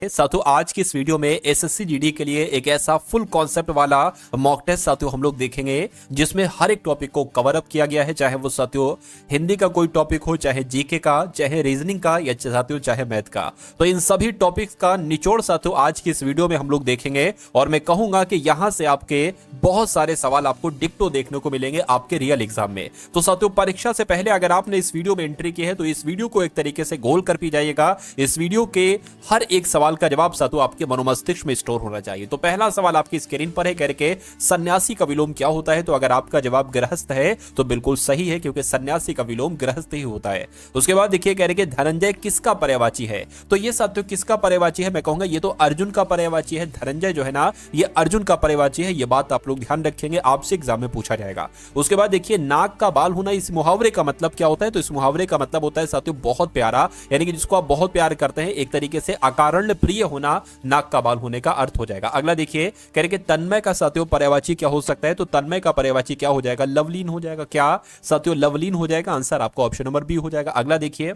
साथियों आज की इस वीडियो में एसएससी जीडी के लिए एक ऐसा फुल कॉन्सेप्ट वाला मॉक टेस्ट साथियों हम लोग देखेंगे जिसमें हर एक टॉपिक को कवर अप किया गया है, चाहे वो साथियों हिंदी का कोई टॉपिक हो, चाहे जीके का, चाहे रीजनिंग का या साथियों चाहे मैथ का। तो इन सभी टॉपिक्स का निचोड़ साथियों आज की इस वीडियो में हम लोग देखेंगे और मैं कहूंगा कि यहां से आपके बहुत सारे सवाल आपको डिक्टो देखने को मिलेंगे आपके रियल एग्जाम में। तो साथियों परीक्षा से पहले अगर आपने इस वीडियो में एंट्री की है तो इस वीडियो को एक तरीके से गोल कर पी जाइएगा। इस वीडियो के हर एक सवाल का जवाब साथियों आपके मनोमस्तिष्क में स्टोर होना चाहिए। तो पहला सवाल आपकी स्क्रीन पर है, कह के सन्यासी का विलोम क्या होता है। तो अगर आपका जवाब गृहस्थ है तो बिल्कुल सही है, क्योंकि सन्यासी का विलोम गृहस्थ ही होता है। उसके बाद देखिए कह रहे कि धनंजय किसका पर्यायवाची है। तो ये साथियों किसका पर्यायवाची है, मैं कहूंगा ये तो अर्जुन का पर्यायवाची है। धनंजय जो है ना ये अर्जुन का पर्यायवाची है। ये बात आप लोग ध्यान रखेंगे, आपसे एग्जाम में पूछा जाएगा। उसके बाद देखिए नाक का बाल होना, इस मुहावरे का मतलब क्या होता है। तो इस मुहावरे का मतलब होता है साथियों बहुत प्यारा, यानी कि जिसको आप बहुत प्यार करते हैं, एक तरीके से अकारण प्रिय होना नाक का बाल होने का अर्थ हो जाएगा। अगला देखिए कह रहे कि तन्मय का साथियों पर्यायवाची क्या हो सकता है। तो तन्मय का पर्यायवाची क्या हो जाएगा, लवलीन हो जाएगा। क्या साथियों लवलीन हो जाएगा। आंसर आपको ऑप्शन नंबर बी हो जाएगा। अगला देखिए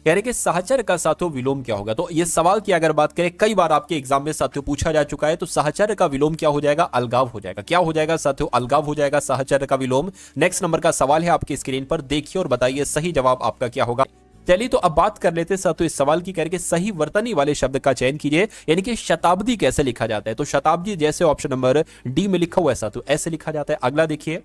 कह रहे कि सहचर का साथियों विलोम क्या होगा। तो ये सवाल की अगर बात करें कई बार आपके एग्जाम में साथियों पूछा जा चुका है। तो सहचर का विलोम क्या हो जाएगा, अलगाव हो जाएगा। क्या हो जाएगा साथियों, अलगाव हो जाएगा सहचर का विलोम। नेक्स्ट नंबर का सवाल है आपकी स्क्रीन पर, देखिए और बताइए सही जवाब आपका क्या होगा। चलिए तो अब बात कर लेते हैं साथियों इस सवाल की, करके सही वर्तनी वाले शब्द का चयन कीजिए, यानी कि शताब्दी कैसे लिखा जाता है। तो शताब्दी जैसे ऑप्शन नंबर डी में लिखा हुआ है साथियों ऐसे लिखा जाता है। अगला देखिए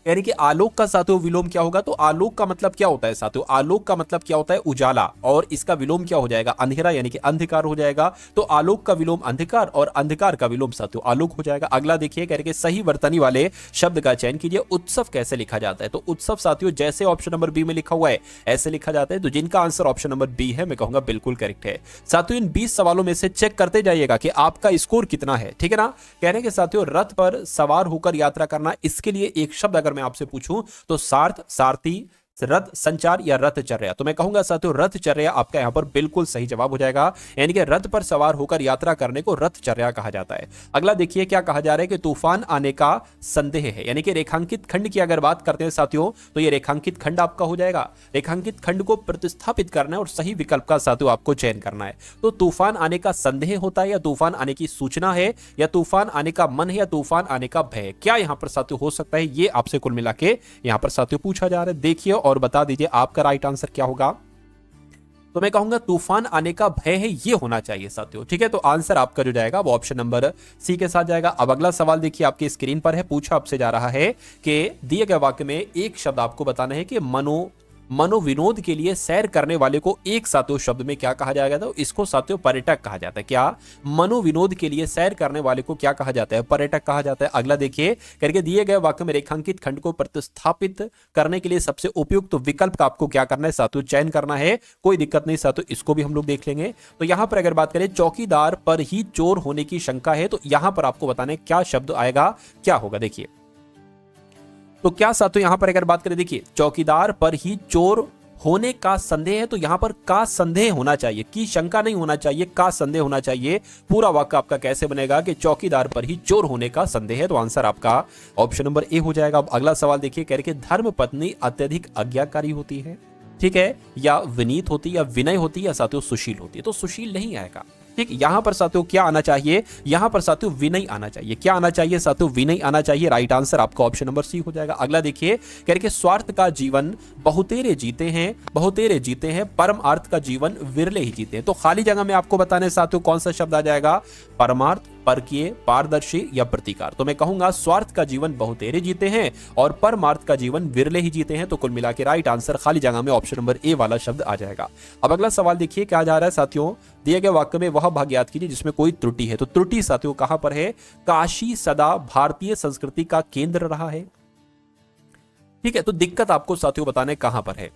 यानी कि आलोक का साथियों विलोम क्या होगा। तो आलोक का मतलब क्या होता है साथियों, आलोक का मतलब क्या होता है उजाला, और इसका विलोम क्या हो जाएगा अंधेरा, यानी कि अंधकार हो जाएगा। तो आलोक का विलोम अंधकार और अंधकार का विलोम साथियों आलोक हो जाएगा। अगला देखिए करके सही वर्तनी वाले शब्द का चयन कीजिए, उत्सव कैसे लिखा जाता है। तो उत्सव साथियों जैसे ऑप्शन नंबर बी में लिखा हुआ है ऐसे लिखा जाता है। तो जिनका आंसर ऑप्शन नंबर बी है मैं कहूंगा बिल्कुल करेक्ट है। साथियों इन 20 सवालों में से चेक करते जाइएगा कि आपका स्कोर कितना है, ठीक है ना। कह रहे हैं कि साथियों रथ पर सवार होकर यात्रा करना, इसके लिए एक शब्द अगर मैं आपसे पूछूं तो सार्थ, सारथी, रथ संचार या रथचर्या। तो मैं कहूंगा साथियों रथचर्या आपका यहां पर बिल्कुल सही जवाब हो जाएगा, यानी कि रथ पर सवार होकर यात्रा करने को रथचर्या कहा जाता है। अगला देखिए क्या कहा जा रहा है कि तूफान आने का संदेह है, यानी कि रेखांकित खंड की अगर बात करते हैं साथियों तो ये रेखांकित खंड आपका हो जाएगा। रेखांकित खंड को प्रतिस्थापित करना है और सही विकल्प का साथियों आपको चयन करना है। तो तूफान आने का संदेह होता है, या तूफान आने की सूचना है, या तूफान आने का मन है, या तूफान आने का भय, क्या यहां पर साथियों हो सकता है, ये आपसे कुल मिला के यहां पर साथियों पूछा जा रहा है। देखिए और बता दीजिए आपका राइट आंसर क्या होगा। तो मैं कहूंगा तूफान आने का भय है, ये होना चाहिए साथियों, ठीक है। तो आंसर आपका जो जाएगा वो ऑप्शन नंबर सी के साथ जाएगा। अब अगला सवाल देखिए आपकी स्क्रीन पर है, पूछा आपसे जा रहा है कि दिए गए वाक्य में एक शब्द आपको बताना है कि मनोविनोद के लिए सैर करने वाले को एक साथियों शब्द में क्या कहा जाएगा। तो इसको साथियों पर्यटक कहा जाता है। क्या मनोविनोद के लिए सैर करने वाले को क्या कहा जाता है, पर्यटक कहा जाता है। अगला देखिए करके दिए गए वाक्य में रेखांकित खंड को प्रतिस्थापित करने के लिए सबसे उपयुक्त विकल्प का आपको क्या करना है साथियों चयन करना है। कोई दिक्कत नहीं साथियों, इसको भी हम लोग देख लेंगे। तो यहां पर अगर बात करें चौकीदार पर ही चोर होने की शंका है, तो यहां पर आपको बताने क्या शब्द आएगा, क्या होगा। देखिए तो क्या साथियों यहां पर अगर बात करें, देखिए चौकीदार पर ही चोर होने का संदेह है, तो यहां पर का संदेह होना चाहिए, की शंका नहीं होना चाहिए, का संदेह होना चाहिए। पूरा वाक्य आपका कैसे बनेगा कि चौकीदार पर ही चोर होने का संदेह है। तो आंसर आपका ऑप्शन नंबर ए हो जाएगा। अब अगला सवाल देखिए कह रहे कि धर्म पत्नी अत्यधिक आज्ञाकारी होती है, ठीक है, या विनीत होती, या विनय होती, या साथियों सुशील होती है। तो सुशील नहीं आएगा, ठीक। यहां पर साथियों क्या आना चाहिए, यहां पर साथियों विनय आना चाहिए। क्या आना चाहिए साथियों, विनय आना चाहिए। राइट आंसर आपका ऑप्शन नंबर सी हो जाएगा। अगला देखिए कह रहे कि स्वार्थ का जीवन बहुतेरे जीते हैं, परम अर्थ का जीवन विरले ही जीते हैं। तो खाली जगह में आपको बताने साथियों कौन सा शब्द आ जाएगा, परमार्थ, परकीय, पारदर्शी या प्रतिकार। तो मैं कहूंगा स्वार्थ का जीवन बहुतेरे जीते हैं और परमार्थ का जीवन विरले ही जीते हैं। तो कुल मिला के राइट आंसर खाली जगह में ऑप्शन नंबर ए वाला शब्द आ जाएगा। अब अगला सवाल देखिए क्या जा रहा है साथियों, दिए गए वाक्य में वह भाग याद कीजिए जिसमें कोई त्रुटि है। तो त्रुटि साथियों कहां पर है, काशी सदा भारतीय संस्कृति का केंद्र रहा है, ठीक है। तो दिक्कत आपको साथियों बताने कहां पर है।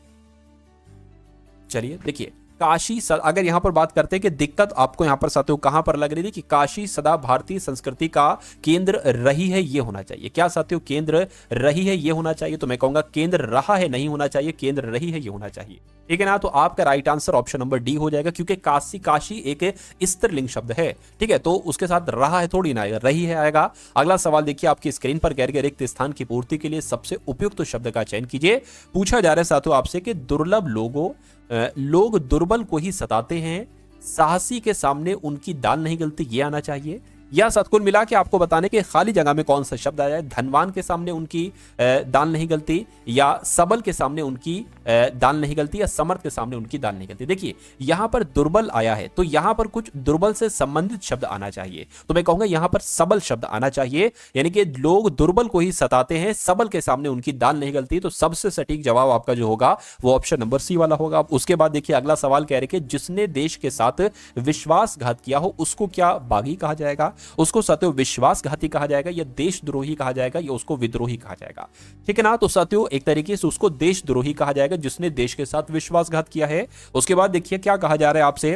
चलिए देखिए काशी अगर यहां पर बात करते हैं कि दिक्कत आपको यहां पर साथियों कहां पर लग रही थी कि काशी सदा भारतीय संस्कृति का केंद्र रही है, ये होना चाहिए। क्या साथियों केंद्र रही है ये होना चाहिए। तो मैं कहूंगा केंद्र रहा है नहीं होना चाहिए, केंद्र रही है ये होना चाहिए, ठीक है ना। तो आपका right answer option number D हो जाएगा, क्योंकि काशी एक स्त्रीलिंग शब्द है, ठीक है। तो उसके साथ रहा है थोड़ी ना आएगा, रही है आएगा। अगला सवाल देखिए आपकी स्क्रीन पर कह रहे रिक्त स्थान की पूर्ति के लिए सबसे उपयुक्त शब्द का चयन कीजिए। पूछा जा रहा है साथियों आपसे कि लोग दुर्बल को ही सताते हैं, साहसी के सामने उनकी दाल नहीं गलती, ये आना चाहिए। या साथ कुल मिला के आपको बताने के खाली जगह में कौन सा शब्द आ जाए, धनवान के सामने उनकी दाल नहीं गलती, या सबल के सामने उनकी दाल नहीं गलती, या समर्थ के सामने उनकी दाल नहीं गलती। देखिए यहां पर दुर्बल आया है तो यहां पर कुछ दुर्बल से संबंधित शब्द आना चाहिए, तो मैं कहूंगा यहां पर सबल शब्द आना चाहिए, यानी कि लोग दुर्बल को ही सताते हैं, सबल के सामने उनकी दाल नहीं गलती। तो सबसे सटीक जवाब आपका जो होगा वो ऑप्शन नंबर सी वाला होगा। उसके बाद देखिए अगला सवाल कह रहे कि जिसने देश के साथ विश्वासघात किया हो उसको क्या बागी कहा जाएगा, उसको साथियों विश्वासघाती कहा जाएगा, या देशद्रोही कहा जाएगा, या उसको विद्रोही कहा जाएगा। ठीक है ना, तो साथियों एक तरीके से उसको देशद्रोही कहा जाएगा जिसने देश के साथ विश्वासघात किया है। उसके बाद देखिए क्या कहा जा रहा है आपसे,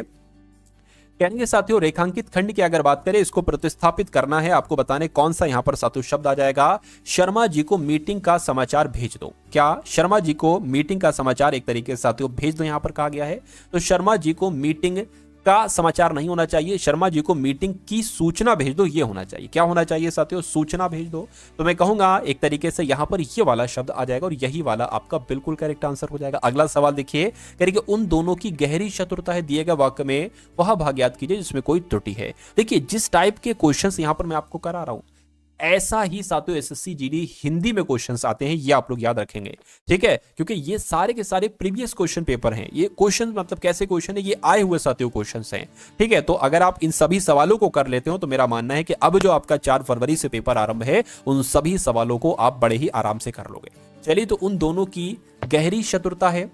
कहेंगे साथियों रेखांकित खंड की अगर बात करें इसको प्रतिस्थापित करना है, आपको बताने कौन सा यहां पर साथियों शब्द आ जाएगा, शर्मा जी को मीटिंग का समाचार भेज दो। क्या शर्मा जी को मीटिंग का समाचार एक तरीके से साथियों भेज दो यहां पर कहा गया है, तो शर्मा जी को मीटिंग का समाचार नहीं होना चाहिए, शर्मा जी को मीटिंग की सूचना भेज दो ये होना चाहिए। क्या होना चाहिए साथियों, सूचना भेज दो। तो मैं कहूंगा एक तरीके से यहां पर ये वाला शब्द आ जाएगा और यही वाला आपका बिल्कुल करेक्ट आंसर हो जाएगा। अगला सवाल देखिए, कह उन दोनों की गहरी शत्रुता है, दिए गए वाक्य में वह भाग याद कीजिए जिसमें कोई त्रुटि है। देखिए जिस टाइप के क्वेश्चंस यहां पर मैं आपको करा रहा हूं ऐसा ही साथियों एसएससी जीडी हिंदी में क्वेश्चंस आते हैं, ये आप लोग याद रखेंगे। ठीक है, क्योंकि ये सारे के सारे प्रीवियस क्वेश्चन पेपर हैं, ये क्वेश्चन मतलब कैसे क्वेश्चन है, ये आए हुए साथियों क्वेश्चंस हैं। ठीक है, तो अगर आप इन सभी सवालों को कर लेते हो तो मेरा मानना है कि अब जो आपका 4 फरवरी से पेपर आरंभ है उन सभी सवालों को आप बड़े ही आराम से कर लोगे। चलिए, तो उन दोनों की गहरी शत्रुता है,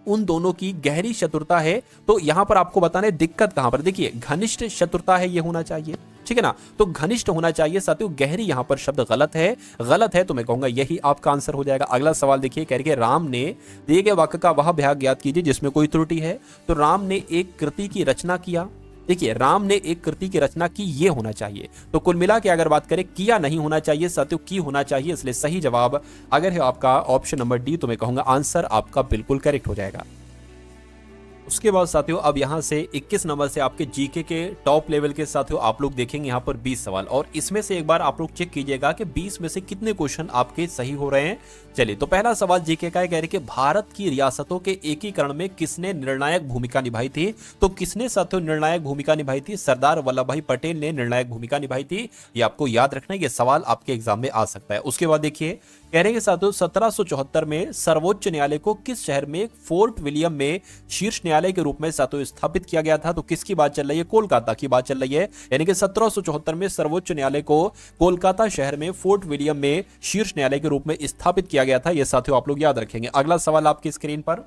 उन दोनों की गहरी शत्रुता है, तो यहां पर आपको बताने दिक्कत कहां पर, देखिए घनिष्ठ शत्रुता है ये होना चाहिए। ठीक है ना, तो घनिष्ठ होना चाहिए साथियों, गहरी यहां पर शब्द गलत है, गलत है तो मैं कहूंगा यही आपका आंसर हो जाएगा। अगला सवाल देखिए, कह रहे राम ने दिए गए वाक्य का वह भाग याद कीजिए जिसमें कोई त्रुटि है। तो राम ने एक कृति की रचना किया, देखिए राम ने एक कृति की रचना की ये होना चाहिए। तो कुल मिला के अगर बात करें किया नहीं होना चाहिए साथियों, की होना चाहिए, इसलिए सही जवाब अगर है आपका ऑप्शन नंबर डी तो मैं कहूंगा आंसर आपका बिल्कुल करेक्ट हो जाएगा। उसके बाद साथियों अब यहां से 21 नंबर से आपके जीके के टॉप लेवल के साथियों आप लोग देखेंगे यहां पर 20 सवाल, और इसमें से एक बार आप लोग चेक कीजिएगा कि 20 में से कितने क्वेश्चन आपके सही हो रहे हैं। चलिए, तो पहला सवाल जीके का है, कह रहे कि भारत की रियासतों के एकीकरण में किसने निर्णायक भूमिका निभाई थी। तो किसने साथियों निर्णायक भूमिका निभाई थी, सरदार वल्लभ भाई पटेल ने निर्णायक भूमिका निभाई थी। ये आपको याद रखना है, ये सवाल आपके एग्जाम में आ सकता है। उसके बाद देखिए कह रहे हैं साथियों 1774 में सर्वोच्च न्यायालय को किस शहर में फोर्ट विलियम में शीर्ष न्यायालय के रूप में साथियों स्थापित किया गया था। तो किसकी बात चल रही है, कोलकाता की बात चल रही है, यानी कि 1774 में सर्वोच्च न्यायालय को कोलकाता शहर में फोर्ट विलियम में शीर्ष न्यायालय के रूप में स्थापित किया गया था। यह साथियों आप लोग याद रखेंगे। अगला सवाल आपकी स्क्रीन पर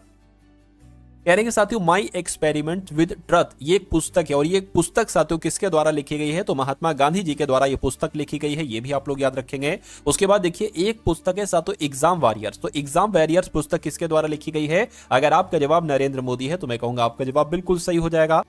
कह रहे हैं साथियों माई एक्सपेरिमेंट विद ट्रथ, ये एक पुस्तक है, और ये पुस्तक साथियों किसके द्वारा लिखी गई है, तो महात्मा गांधी जी के द्वारा ये पुस्तक लिखी गई है, ये भी आप लोग याद रखेंगे। उसके बाद देखिए एक पुस्तक है साथियों एग्जाम वॉरियर्स, तो एग्जाम वॉरियर्स पुस्तक किसके द्वारा लिखी गई है। अगर आपका जवाब नरेंद्र मोदी है तो मैं कहूंगा आपका जवाब बिल्कुल सही हो जाएगा।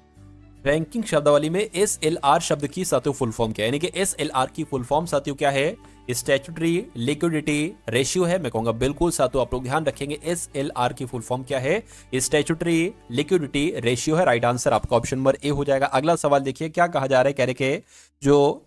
रैंकिंग शब्दावली में SLR शब्द की साथियों फुल फॉर्म क्या है, यानी कि SLR की फुल फॉर्म साथियों क्या है, स्टैट्यूटरी लिक्विडिटी रेशियो है। मैं कहूंगा बिल्कुल साथियों आप लोग ध्यान रखेंगे SLR की फुल फॉर्म क्या है, स्टैट्यूटरी लिक्विडिटी रेशियो है। राइट आंसर आपका ऑप्शन नंबर ए हो जाएगा। अगला सवाल देखिए क्या कहा जा रहा है, कह रहे कि जो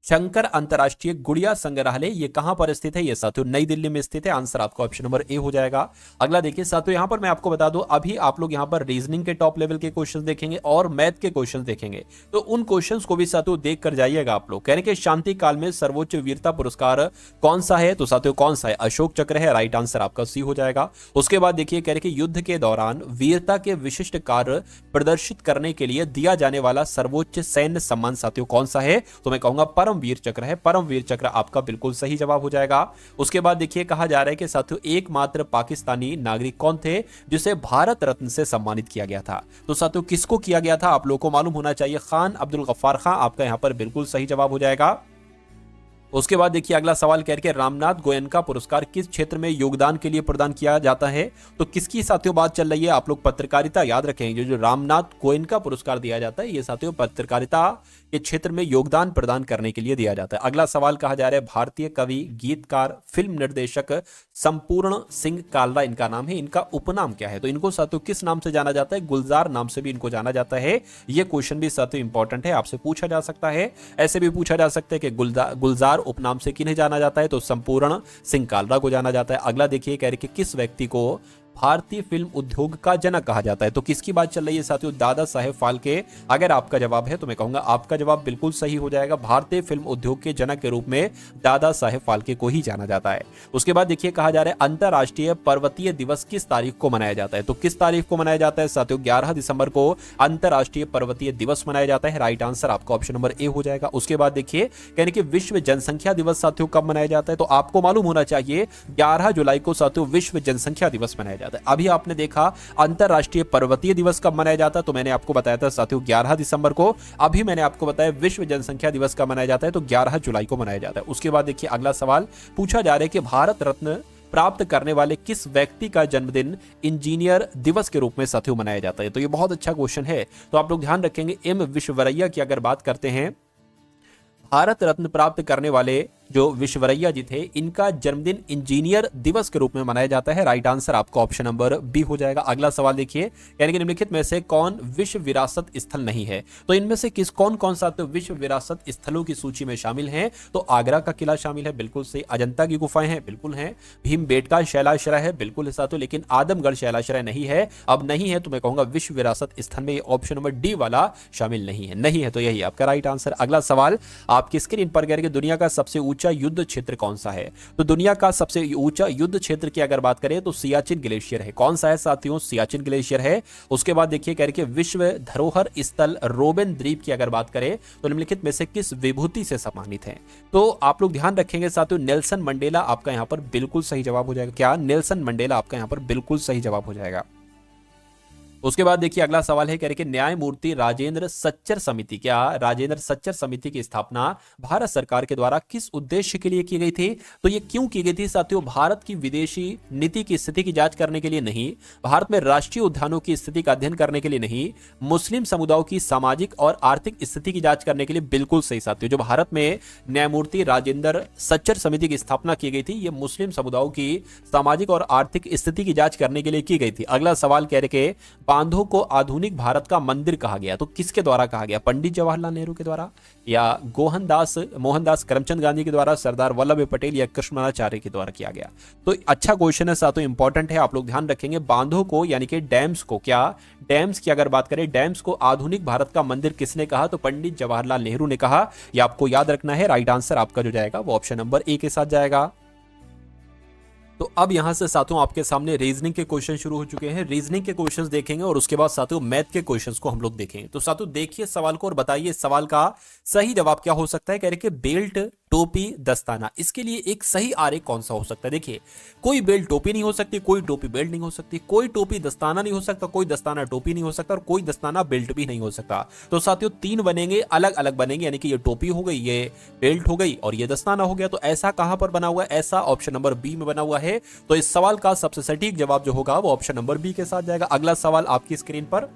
शंकर अंतरराष्ट्रीय गुड़िया संग्रहालय ये कहां पर स्थित है, ये साथियों नई दिल्ली में स्थित है। आंसर आपका ऑप्शन नंबर ए हो जाएगा। अगला देखिए साथियों यहां पर मैं आपको बता दूं अभी आप लोग यहां पर रीजनिंग के टॉप लेवल के क्वेश्चंस देखेंगे और मैथ के क्वेश्चंस देखेंगे, तो उन क्वेश्चंस को भी साथियों देख कर जाइएगा आप लोग। कह रहे हैं कि शांति काल में सर्वोच्च वीरता पुरस्कार कौन सा है, तो साथियों कौन सा है, अशोक चक्र है। राइट आंसर आपका सी हो जाएगा। उसके बाद देखिए कह रहे कि युद्ध के दौरान वीरता के विशिष्ट कार्य प्रदर्शित करने के लिए दिया जाने वाला सर्वोच्च सैन्य सम्मान साथियों कौन सा है, तो मैं कहूंगा परमवीर चक्र है। परमवीर चक्र आपका बिल्कुल सही जवाब हो जाएगा। उसके बाद देखिए कहा जा रहा है कि साथियों एकमात्र पाकिस्तानी नागरिक कौन थे जिसे भारत रत्न से सम्मानित किया गया था, तो साथियों किसको किया गया था आप लोगों को मालूम होना चाहिए, खान अब्दुल गफ्फार खान आपका यहां पर बिल्कुल सही जवाब हो जाएगा। उसके बाद देखिए अगला सवाल कह रहे रामनाथ गोयनका पुरस्कार किस क्षेत्र में योगदान के लिए प्रदान किया जाता है, तो किसकी साथियों बात चल रही है, आप लोग पत्रकारिता याद रखेंगे। जो रामनाथ गोयनका पुरस्कार दिया जाता है ये साथियों पत्रकारिता के क्षेत्र में योगदान प्रदान करने के लिए दिया जाता है। अगला सवाल कहा जा रहा है भारतीय कवि गीतकार फिल्म निर्देशक संपूर्ण सिंह कालरा इनका नाम है, इनका उपनाम क्या है, तो इनको साथियों किस नाम से जाना जाता है, गुलजार नाम से भी इनको जाना जाता है। यह क्वेश्चन भी साथियों इंपॉर्टेंट है, आपसे पूछा जा सकता है। ऐसे भी पूछा जा सकता है कि गुलजार उपनाम से किन्हें जाना जाता है, तो संपूर्ण सिंह कालरा को जाना जाता है। अगला देखिए कह रहे कि किस व्यक्ति को भारतीय फिल्म उद्योग का जनक कहा जाता है? तो किसकी बात चल रही है साथियों? दादा साहेब फाल्के। अगर आपका जवाब है तो मैं कहूंगा आपका जवाब बिल्कुल सही हो जाएगा। भारतीय फिल्म उद्योग के जनक के रूप में दादा साहेब फाल्के को ही जाना जाता है। उसके बाद देखिए कहा जा रहा है अंतरराष्ट्रीय पर्वतीय दिवस किस तारीख को मनाया जाता है? तो किस तारीख को मनाया जाता है साथियों? 11 दिसंबर को अंतरराष्ट्रीय पर्वतीय दिवस मनाया जाता है। राइट आंसर आपका ऑप्शन नंबर ए हो जाएगा। उसके बाद देखिए कहने कि विश्व जनसंख्या दिवस साथियों कब मनाया जाता है? तो आपको मालूम होना चाहिए 11 जुलाई को साथियों विश्व जनसंख्या दिवस मनाया जाता है। अभी आपने देखा अंतरराष्ट्रीय पर्वतीय दिवस कब मनाया जाता है, तो मैंने आपको बताया था साथियों 11 दिसंबर को। अभी मैंने आपको बताया विश्व जनसंख्या दिवस कब मनाया जाता है, तो 11 जुलाई को मनाया जाता है। उसके बाद देखिए अगला सवाल पूछा जा रहा है कि भारत रत्न प्राप्त करने वाले किस व्यक्ति का जन्मदिन इंजीनियर दिवस के रूप में साथियों मनाया जाता है? तो ये बहुत अच्छा क्वेश्चन है, तो आप लोग ध्यान रखेंगे। एम विश्वेश्वरैया की अगर बात करते हैं, भारत रत्न प्राप्त करने वाले जो विश्वेश्वरैया जी थे, इनका जन्मदिन इंजीनियर दिवस के रूप में मनाया जाता है। राइट आंसर आपका ऑप्शन नंबर बी हो जाएगा। अगला सवाल देखिए, यानी कि निम्नलिखित में से कौन विश्व विरासत स्थल नहीं है? तो इनमें से कौन कौन सा तो विश्व विरासत स्थलों की सूची में शामिल हैं? तो आगरा का किला शामिल है, बिल्कुल सही। अजंता की गुफाएं हैं, बिल्कुल हैं। भीमबेटका शैलाश्रय है, बिल्कुल है साथियों। लेकिन आदमगढ़ शैलाश्रय नहीं है। अब नहीं है तो मैं कहूंगा विश्व विरासत स्थल में ऑप्शन नंबर डी वाला शामिल नहीं है। नहीं है तो यही आपका राइट आंसर। अगला सवाल आपकी स्क्रीन पर कह दुनिया का सबसे ऊंचा युद्ध क्षेत्र कौन सा है? तो दुनिया का सबसे ऊंचा युद्ध क्षेत्र की अगर बात करें तो सियाचिन ग्लेशियर है। कौन सा है साथियों? सियाचिन ग्लेशियर है। उसके बाद देखिए कह रहे विश्व धरोहर स्थल रोबेन द्वीप की अगर बात करें तो निम्नलिखित में से किस विभूति से सम्मानित है? तो आप लोग ध्यान रखेंगे साथियों, नेल्सन मंडेला आपका यहां पर बिल्कुल सही जवाब हो जाएगा। क्या? नेल्सन मंडेला आपका यहां पर बिल्कुल सही जवाब हो जाएगा। उसके बाद देखिए अगला सवाल है, कह रहे कि न्यायमूर्ति राजेंद्र सच्चर समिति, क्या राजेंद्र सच्चर समिति की स्थापना भारत सरकार के द्वारा किस उद्देश्य के लिए की गई थी? तो ये क्यों की गई थी साथियों? भारत की विदेशी नीति की स्थिति की जांच करने के लिए नहीं, भारत में राष्ट्रीय उद्यानों की स्थिति का अध्ययन करने के लिए नहीं, मुस्लिम समुदायों की सामाजिक और आर्थिक स्थिति की जांच करने के लिए। बिल्कुल सही साथियों, जो भारत में न्यायमूर्ति राजेंद्र सच्चर समिति की स्थापना की गई थी, ये मुस्लिम समुदायों की सामाजिक और आर्थिक स्थिति की जांच करने के लिए की गई थी। अगला सवाल कह रहे कि बांधों को आधुनिक भारत का मंदिर कहा गया, तो किसके द्वारा कहा गया? पंडित जवाहरलाल नेहरू के द्वारा, या मोहनदास करमचंद गांधी के द्वारा, सरदार वल्लभ भाई पटेल या कृष्णमाचार्य के द्वारा किया गया? तो अच्छा क्वेश्चन है साथियों, इंपॉर्टेंट है, आप लोग ध्यान रखेंगे। बांधों को यानी कि डैम्स को, क्या डैम्स की अगर बात करें, डैम्स को आधुनिक भारत का मंदिर किसने कहा? तो पंडित जवाहरलाल नेहरू ने कहा। यह आपको याद रखना है। राइट आंसर आपका जो जाएगा वो ऑप्शन नंबर ए के साथ जाएगा। तो अब यहां से साथियों आपके सामने रीजनिंग के क्वेश्चन शुरू हो चुके हैं। रीजनिंग के क्वेश्चंस देखेंगे और उसके बाद साथियों मैथ के क्वेश्चंस को हम लोग देखेंगे। तो साथियों देखिए सवाल को और बताइए इस सवाल का सही जवाब क्या हो सकता है। कह रहे कि बेल्ट, टोपी, दस्ताना, इसके लिए एक सही आरेख कौन सा हो सकता है? देखिए कोई बेल्ट टोपी नहीं हो सकती, कोई टोपी बेल्ट नहीं हो सकती, कोई टोपी दस्ताना नहीं हो सकता, कोई दस्ताना टोपी नहीं हो सकता और कोई दस्ताना बेल्ट भी नहीं हो सकता। तो साथियों तीन बनेंगे, अलग अलग बनेंगे, यानी कि ये टोपी हो गई, ये बेल्ट हो गई और ये दस्ताना हो गया। तो ऐसा कहां पर बना हुआ है? ऐसा ऑप्शन नंबर बी में बना हुआ है। तो इस सवाल का सबसे सटीक जवाब जो होगा वो ऑप्शन नंबर बी के साथ जाएगा। अगला सवाल आपकी स्क्रीन पर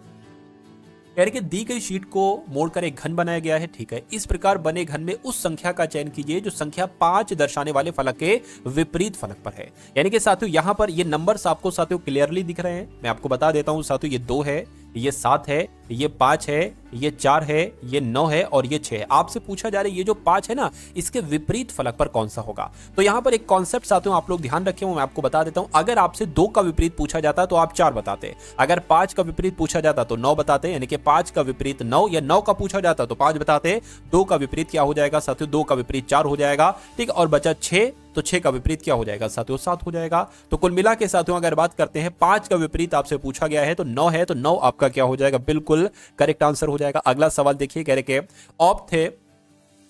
कह रहे कि दी गई शीट को मोड़कर एक घन बनाया गया है। ठीक है, इस प्रकार बने घन में उस संख्या का चयन कीजिए जो संख्या 5 दर्शाने वाले फलक के विपरीत फलक पर है। यानी कि साथियों यहां पर ये नंबर्स आपको साथियों क्लियरली दिख रहे हैं। मैं आपको बता देता हूं साथियों, ये 2 है, ये 7 है, ये 5 है, ये 4 है, ये 9 है और ये 6 है। आपसे पूछा जा रहा है ये जो 5 है ना, इसके विपरीत फलक पर कौन सा होगा? तो यहां पर एक कॉन्सेप्ट साथियों आप लोग ध्यान रखें, मैं आपको बता देता हूं। अगर आपसे 2 का विपरीत पूछा जाता तो आप 4 बताते, अगर 5 का विपरीत पूछा जाता तो 9 बताते, यानी कि 5 का विपरीत 9 या 9 का पूछा जाता तो 5 बताते। 2 का विपरीत क्या हो जाएगा साथियों? 2 का विपरीत 4 हो जाएगा। ठीक, और बचा 6, तो 6 का विपरीत क्या हो जाएगा साथियों? 7 हो जाएगा। तो कुल मिला के साथियों अगर बात करते हैं 5 का विपरीत आपसे पूछा गया है तो 9 है, तो 9 आपका क्या हो जाएगा? बिल्कुल करेक्ट आंसर हो जाएगा। अगला सवाल देखिए, कह रहे कि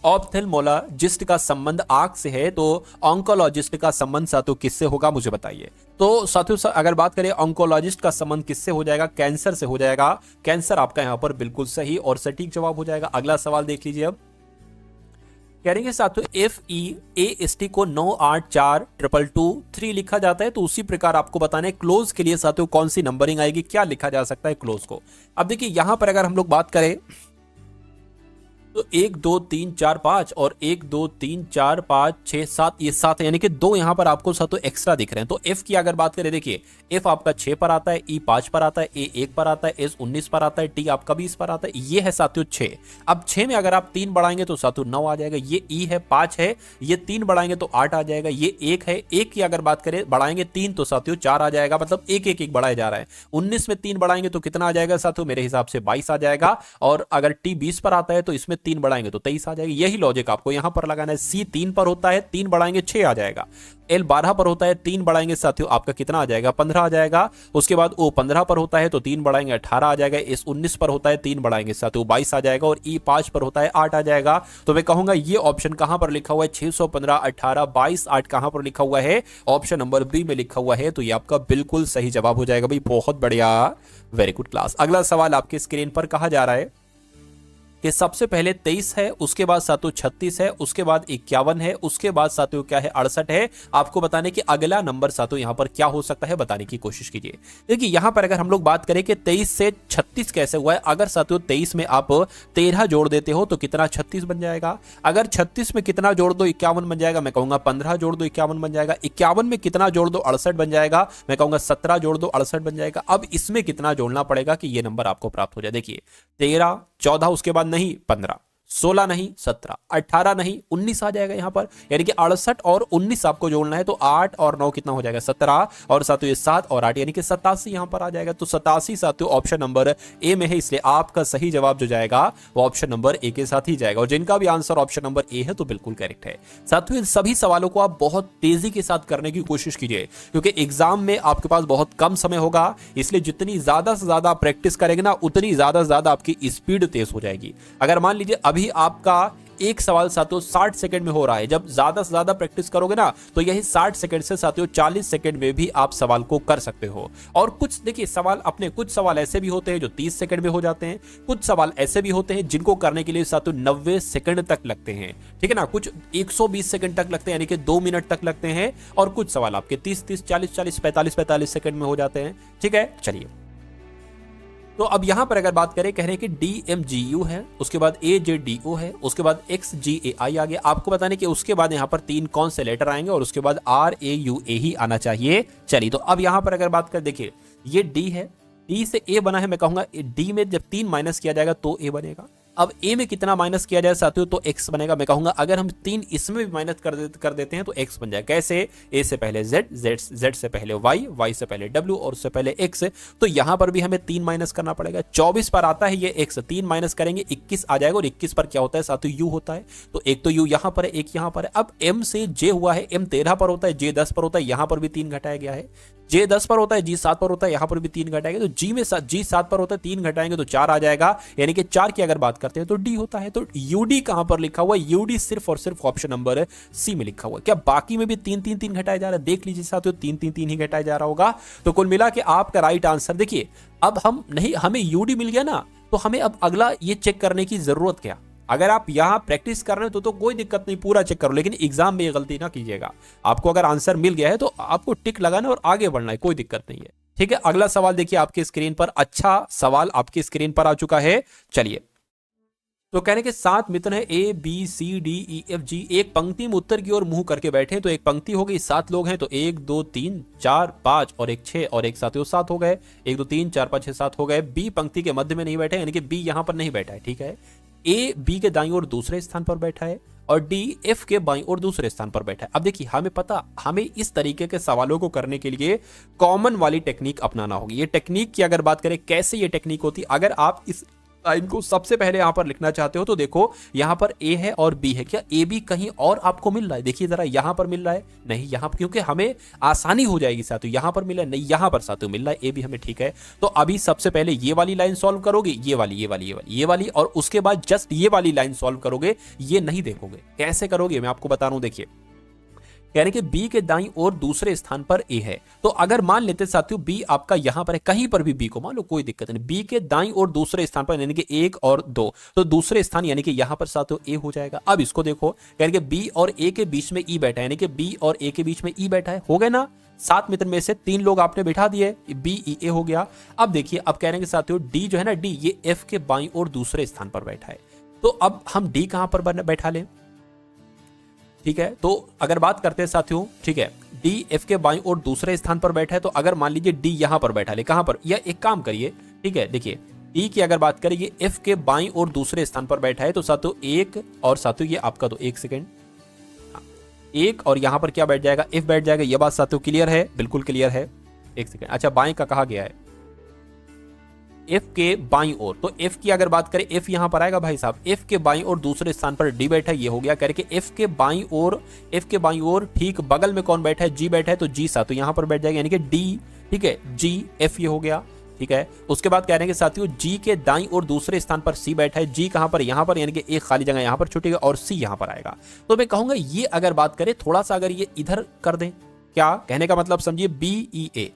ऑप्थेल्मोलॉजिस्ट का संबंध आंख से है, तो ऑन्कोलॉजिस्ट का संबंध साथियों किससे होगा मुझे बताइए। तो साथियों अगर बात करें ऑन्कोलॉजिस्ट का संबंध किससे हो जाएगा? कैंसर से हो जाएगा। कैंसर आपका यहां पर बिल्कुल सही और सटीक जवाब हो जाएगा। अगला सवाल देख लीजिए अब, कह रहे हैं साथियों FEAST को 9842223 लिखा जाता है, तो उसी प्रकार आपको बताना है क्लोज के लिए साथियों कौन सी नंबरिंग आएगी, क्या लिखा जा सकता है क्लोज को। अब देखिए यहां पर अगर हम लोग बात करें तो 1 2 3 4 5 और 1 2 3 4 5 6 7, ये 7 है, यानी कि 2 यहां पर आपको सातों एक्स्ट्रा दिख रहे हैं। तो एफ की अगर बात करें, देखिए एफ आपका 6 पर आता है, ई 5 पर आता है, ए 1 पर आता है, एस 19 पर आता है, टी आपका 20 पर आता है। ये है साथियों 6। अब 6 में अगर आप 3 बढ़ाएंगे तो साथियों 9 आ जाएगा। ये ई है 5 है, ये 3 बढ़ाएंगे तो 8 आ जाएगा। ये 1 है, 1 की अगर बात करें बढ़ाएंगे 3 तो साथियों 4 आ जाएगा, मतलब 1 1 1 बढ़ाया जा रहा है। 19 में 3 बढ़ाएंगे तो कितना आ जाएगा साथियों, मेरे हिसाब से 22 आ जाएगा। और अगर टी 20 पर आता है तो इसमें 3 बढ़ाएंगे तो 23 आ जाएगी। यही लॉजिक आपको यहां पर लगाना है। सी 3 पर होता है, 3 बढ़ाएंगे 6 आ जाएगा। एल 12 पर होता है, 3 बढ़ाएंगे साथियों आपका कितना आ जाएगा, 15 आ जाएगा। उसके बाद ओ 15 पर होता है तो 3 बढ़ाएंगे 18 आ जाएगा। एस 19 पर होता है, 3 बढ़ाएंगे साथियों 22 आ जाएगा। और ई 5 पर होता है 8 आ जाएगा। तो मैं कहूंगा ये ऑप्शन कहां पर लिखा हुआ है, 615 18 22 8 कहां पर लिखा हुआ है, ऑप्शन नंबर बी में लिखा हुआ है। तो ये आपका बिल्कुल सही जवाब हो जाएगा भाई। बहुत बढ़िया, वेरी गुड क्लास। अगला सवाल आपके स्क्रीन पर कहा जा रहा है कि सबसे पहले 23 है, उसके बाद सातों 36 है, उसके बाद 51 है, उसके बाद सातों क्या है 68 है। आपको बताने कि अगला नंबर सातों यहां पर क्या हो सकता है, बताने की कोशिश कीजिए। देखिए यहां पर अगर हम लोग बात करें कि 23 से 36 कैसे हुआ है, अगर सातों 23 में आप 13 जोड़ देते हो तो कितना 36 बन जाएगा। अगर 36 में कितना जोड़ दो 51 बन जाएगा, मैं कहूंगा 15 जोड़ दो 51 बन जाएगा। 51 में कितना जोड़ दो 68 बन जाएगा, मैं कहूंगा 17 जोड़ दो 68 बन जाएगा। अब इसमें कितना जोड़ना पड़ेगा कि यह नंबर आपको प्राप्त हो जाए। देखिए 13 14, उसके बाद नहीं 15, 16 नहीं 17, 18 नहीं 19 आ जाएगा यहां पर। यानी कि 68 और 19 आपको जोड़ना है तो 8 और 9 कितना हो जाएगा 17, और साथियों ये 7 और 8 यानी कि 87 यहां पर आ जाएगा। तो 87 साथियों ऑप्शन नंबर ए में है, इसलिए आपका सही जवाब जो जाएगा वो ऑप्शन नंबर ए के साथ ही जाएगा। और जिनका भी आंसर ऑप्शन नंबर ए है तो बिल्कुल करेक्ट है। साथियों इन सभी सवालों को आप बहुत तेजी के साथ करने की कोशिश कीजिए, क्योंकि एग्जाम में आपके पास बहुत कम समय होगा, इसलिए जितनी ज्यादा से ज्यादा प्रैक्टिस करेंगे ना उतनी ज्यादा से ज्यादा आपकी स्पीड तेज हो जाएगी। अगर मान लीजिए अभी आपका एक सवाल साथियों 60 सेकंड में हो रहा है, जब ज्यादा से ज्यादा प्रैक्टिस करोगे ना तो यही 60 सेकंड से साथियों 40 सेकंड में भी आप सवाल को कर सकते हो। और कुछ देखिए सवाल अपने, कुछ सवाल ऐसे भी होते हैं जो 30 सेकंड में हो जाते हैं, कुछ सवाल ऐसे भी होते हैं जिनको करने के लिए साथियों 90 सेकंड तक लगते हैं, ठीक है ना। कुछ 120 सेकंड तक लगते हैं यानी कि 2 मिनट तक लगते हैं, और कुछ सवाल आपके 30 40 40 45 सेकंड में हो जाते हैं, ठीक है। चलिए तो अब यहां पर अगर बात करें, कह रहे हैं कि DMGU है, उसके बाद AJDO है, उसके बाद XGAI आ गया। आपको बताने कि उसके बाद यहां पर 3 कौन से लेटर आएंगे और उसके बाद RAUA ही आना चाहिए। चलिए तो अब यहां पर अगर बात करें, देखिए ये D है, D से A बना है, मैं कहूंगा D में जब 3 माइनस किया जाएगा तो A बनेगा। अब ए में कितना माइनस किया जाए साथियों तो एक्स बनेगा। मैं कहूंगा अगर हम 3 इसमें भी माइनस कर देते हैं तो एक्स बन जाए। कैसे, ए से पहले जेड, जेड से पहले वाई, वाई से पहले डब्ल्यू और उससे पहले एक्स। तो यहां पर भी हमें 3 माइनस करना पड़ेगा। 24 पर आता है ये एक्स, 3 माइनस करेंगे 21 आ जाएगा। और 21 पर क्या होता है साथियों यू होता है, तो एक तो यू यहां पर है, एक यहां पर है। अब एम से जे हुआ है, एम 13 पर होता है, जे 10 पर होता है, यहां पर भी 3 घटाया गया है। जे 10 पर होता है, जी 7 पर होता है, यहां पर भी 3 घटाएंगे। तो जी में जी 7 पर होता है, 3 घटाएंगे तो 4 आ जाएगा। यानी कि 4 की अगर बात करते हैं तो डी होता है। तो यूडी कहां पर लिखा हुआ है, यूडी सिर्फ और सिर्फ ऑप्शन नंबर सी में लिखा हुआ है। क्या बाकी में भी 3 घटाया जा रहा है, देख लीजिए साथियों 3 ही घटाया जा रहा होगा। तो कुल मिला के आपका राइट आंसर, देखिए अब हम नहीं, हमें यूडी मिल गया ना, तो हमें अब अगला ये चेक करने की जरूरत क्या। अगर आप यहां प्रैक्टिस कर रहे हो तो कोई दिक्कत नहीं, पूरा चेक करो, लेकिन एग्जाम में ये गलती ना कीजिएगा। आपको अगर आंसर मिल गया है तो आपको टिक लगाना और आगे बढ़ना है, कोई दिक्कत नहीं है, ठीक है। अगला सवाल देखिए आपकी स्क्रीन पर, अच्छा सवाल आपकी स्क्रीन पर आ चुका है। चलिए तो कहने के 7 मित्र है ABCDEFG, एक पंक्ति में उत्तर की ओर मुंह करके बैठे। तो एक पंक्ति हो गई, 7 लोग हैं, तो 1 2 3 4 5 और एक 6 और एक साथियों 7 हो गए। 1 2 3 4 5 6 7 हो गए। बी पंक्ति के मध्य में नहीं बैठे, यानी कि बी यहां पर नहीं बैठा है, ठीक है। ए बी के दाईं ओर दूसरे स्थान पर बैठा है और डी एफ के बाईं ओर दूसरे स्थान पर बैठा है। अब देखिए हमें इस तरीके के सवालों को करने के लिए कॉमन वाली टेक्निक अपनाना होगी। ये टेक्निक की अगर बात करें कैसे ये टेक्निक होती, अगर आप इस लाइन को सबसे पहले यहां पर लिखना चाहते हो तो देखो यहां पर ए है और बी है, क्या ए बी कहीं और आपको मिल रहा है, देखिए जरा यहां पर मिल रहा है नहीं, यहां पर क्योंकि हमें आसानी हो जाएगी साथियों, यहां पर मिला नहीं, यहां पर साथियों मिल रहा है ए बी हमें, ठीक है। तो अभी सबसे पहले ये वाली लाइन सॉल्व करोगे, ये वाली और उसके बाद जस्ट ये वाली लाइन सॉल्व करोगे। ये नहीं देखोगे, कैसे करोगे मैं आपको बता रहा हूं। देखिए यानी कि बी के दाईं ओर दूसरे स्थान पर ए है, तो अगर मान लेते साथियों बी आपका यहां पर है, कहीं पर भी बी को मान लो कोई दिक्कत नहीं, बी के दाईं ओर दूसरे स्थान पर यानी कि 1 और 2, तो दूसरे स्थान यानी कि यहां पर साथियों ए हो जाएगा। अब इसको देखो, यानी कि बी और ए के बीच में ई बैठा है, यानी कि बी और ए के बीच में ई बैठा है, हो गए ना। 7 मित्र में से 3 लोग आपने बिठा दिए, बी ई ए हो गया। अब देखिए अब कह रहे हैं साथियों डी जो है ना, डी ये एफ के बाईं ओर दूसरे स्थान पर बैठा है। तो अब हम डी कहां पर बैठा लें? ठीक है, तो अगर बात करते हैं साथियों, ठीक है, डी एफ के बाईं और दूसरे स्थान पर बैठा है, तो अगर मान लीजिए डी यहां पर बैठा ले, कहां पर, या एक काम करिए, ठीक है, देखिए डी की अगर बात करें, ये एफ के बाईं और दूसरे स्थान पर बैठा है, तो साथियों एक, और साथियों ये आपका, तो एक सेकेंड, एक, और यहां पर क्या बैठ जाएगा, एफ बैठ जाएगा। ये बात साथियों क्लियर है? बिल्कुल क्लियर है। एक सेकेंड, अच्छा बाएं का कहा गया है, एफ के बाईं ओर, तो एफ की अगर बात करें, एफ यहां पर आएगा भाई साहब, एफ के बाईं ओर दूसरे स्थान पर डी बैठा है, ये हो गया करके एफ के बाईं ओर, एफ के बाईं ओर ठीक बगल में कौन बैठा है, जी बैठा है, तो जी साथियों यहां पर बैठ जाएगा, यानी कि डी, ठीक है, जी एफ ये हो गया, ठीक है। उसके बाद कह रहे हैं कि साथियों जी के दाईं और दूसरे स्थान पर सी बैठा है, जी कहां पर, यहां पर, यानी कि एक खाली जगह यहां पर छूटेगा और सी यहां पर आएगा। तो मैं कहूंगा ये अगर बात करें थोड़ा सा, अगर ये इधर कर दें, क्या कहने का मतलब समझिए, बी ई ए,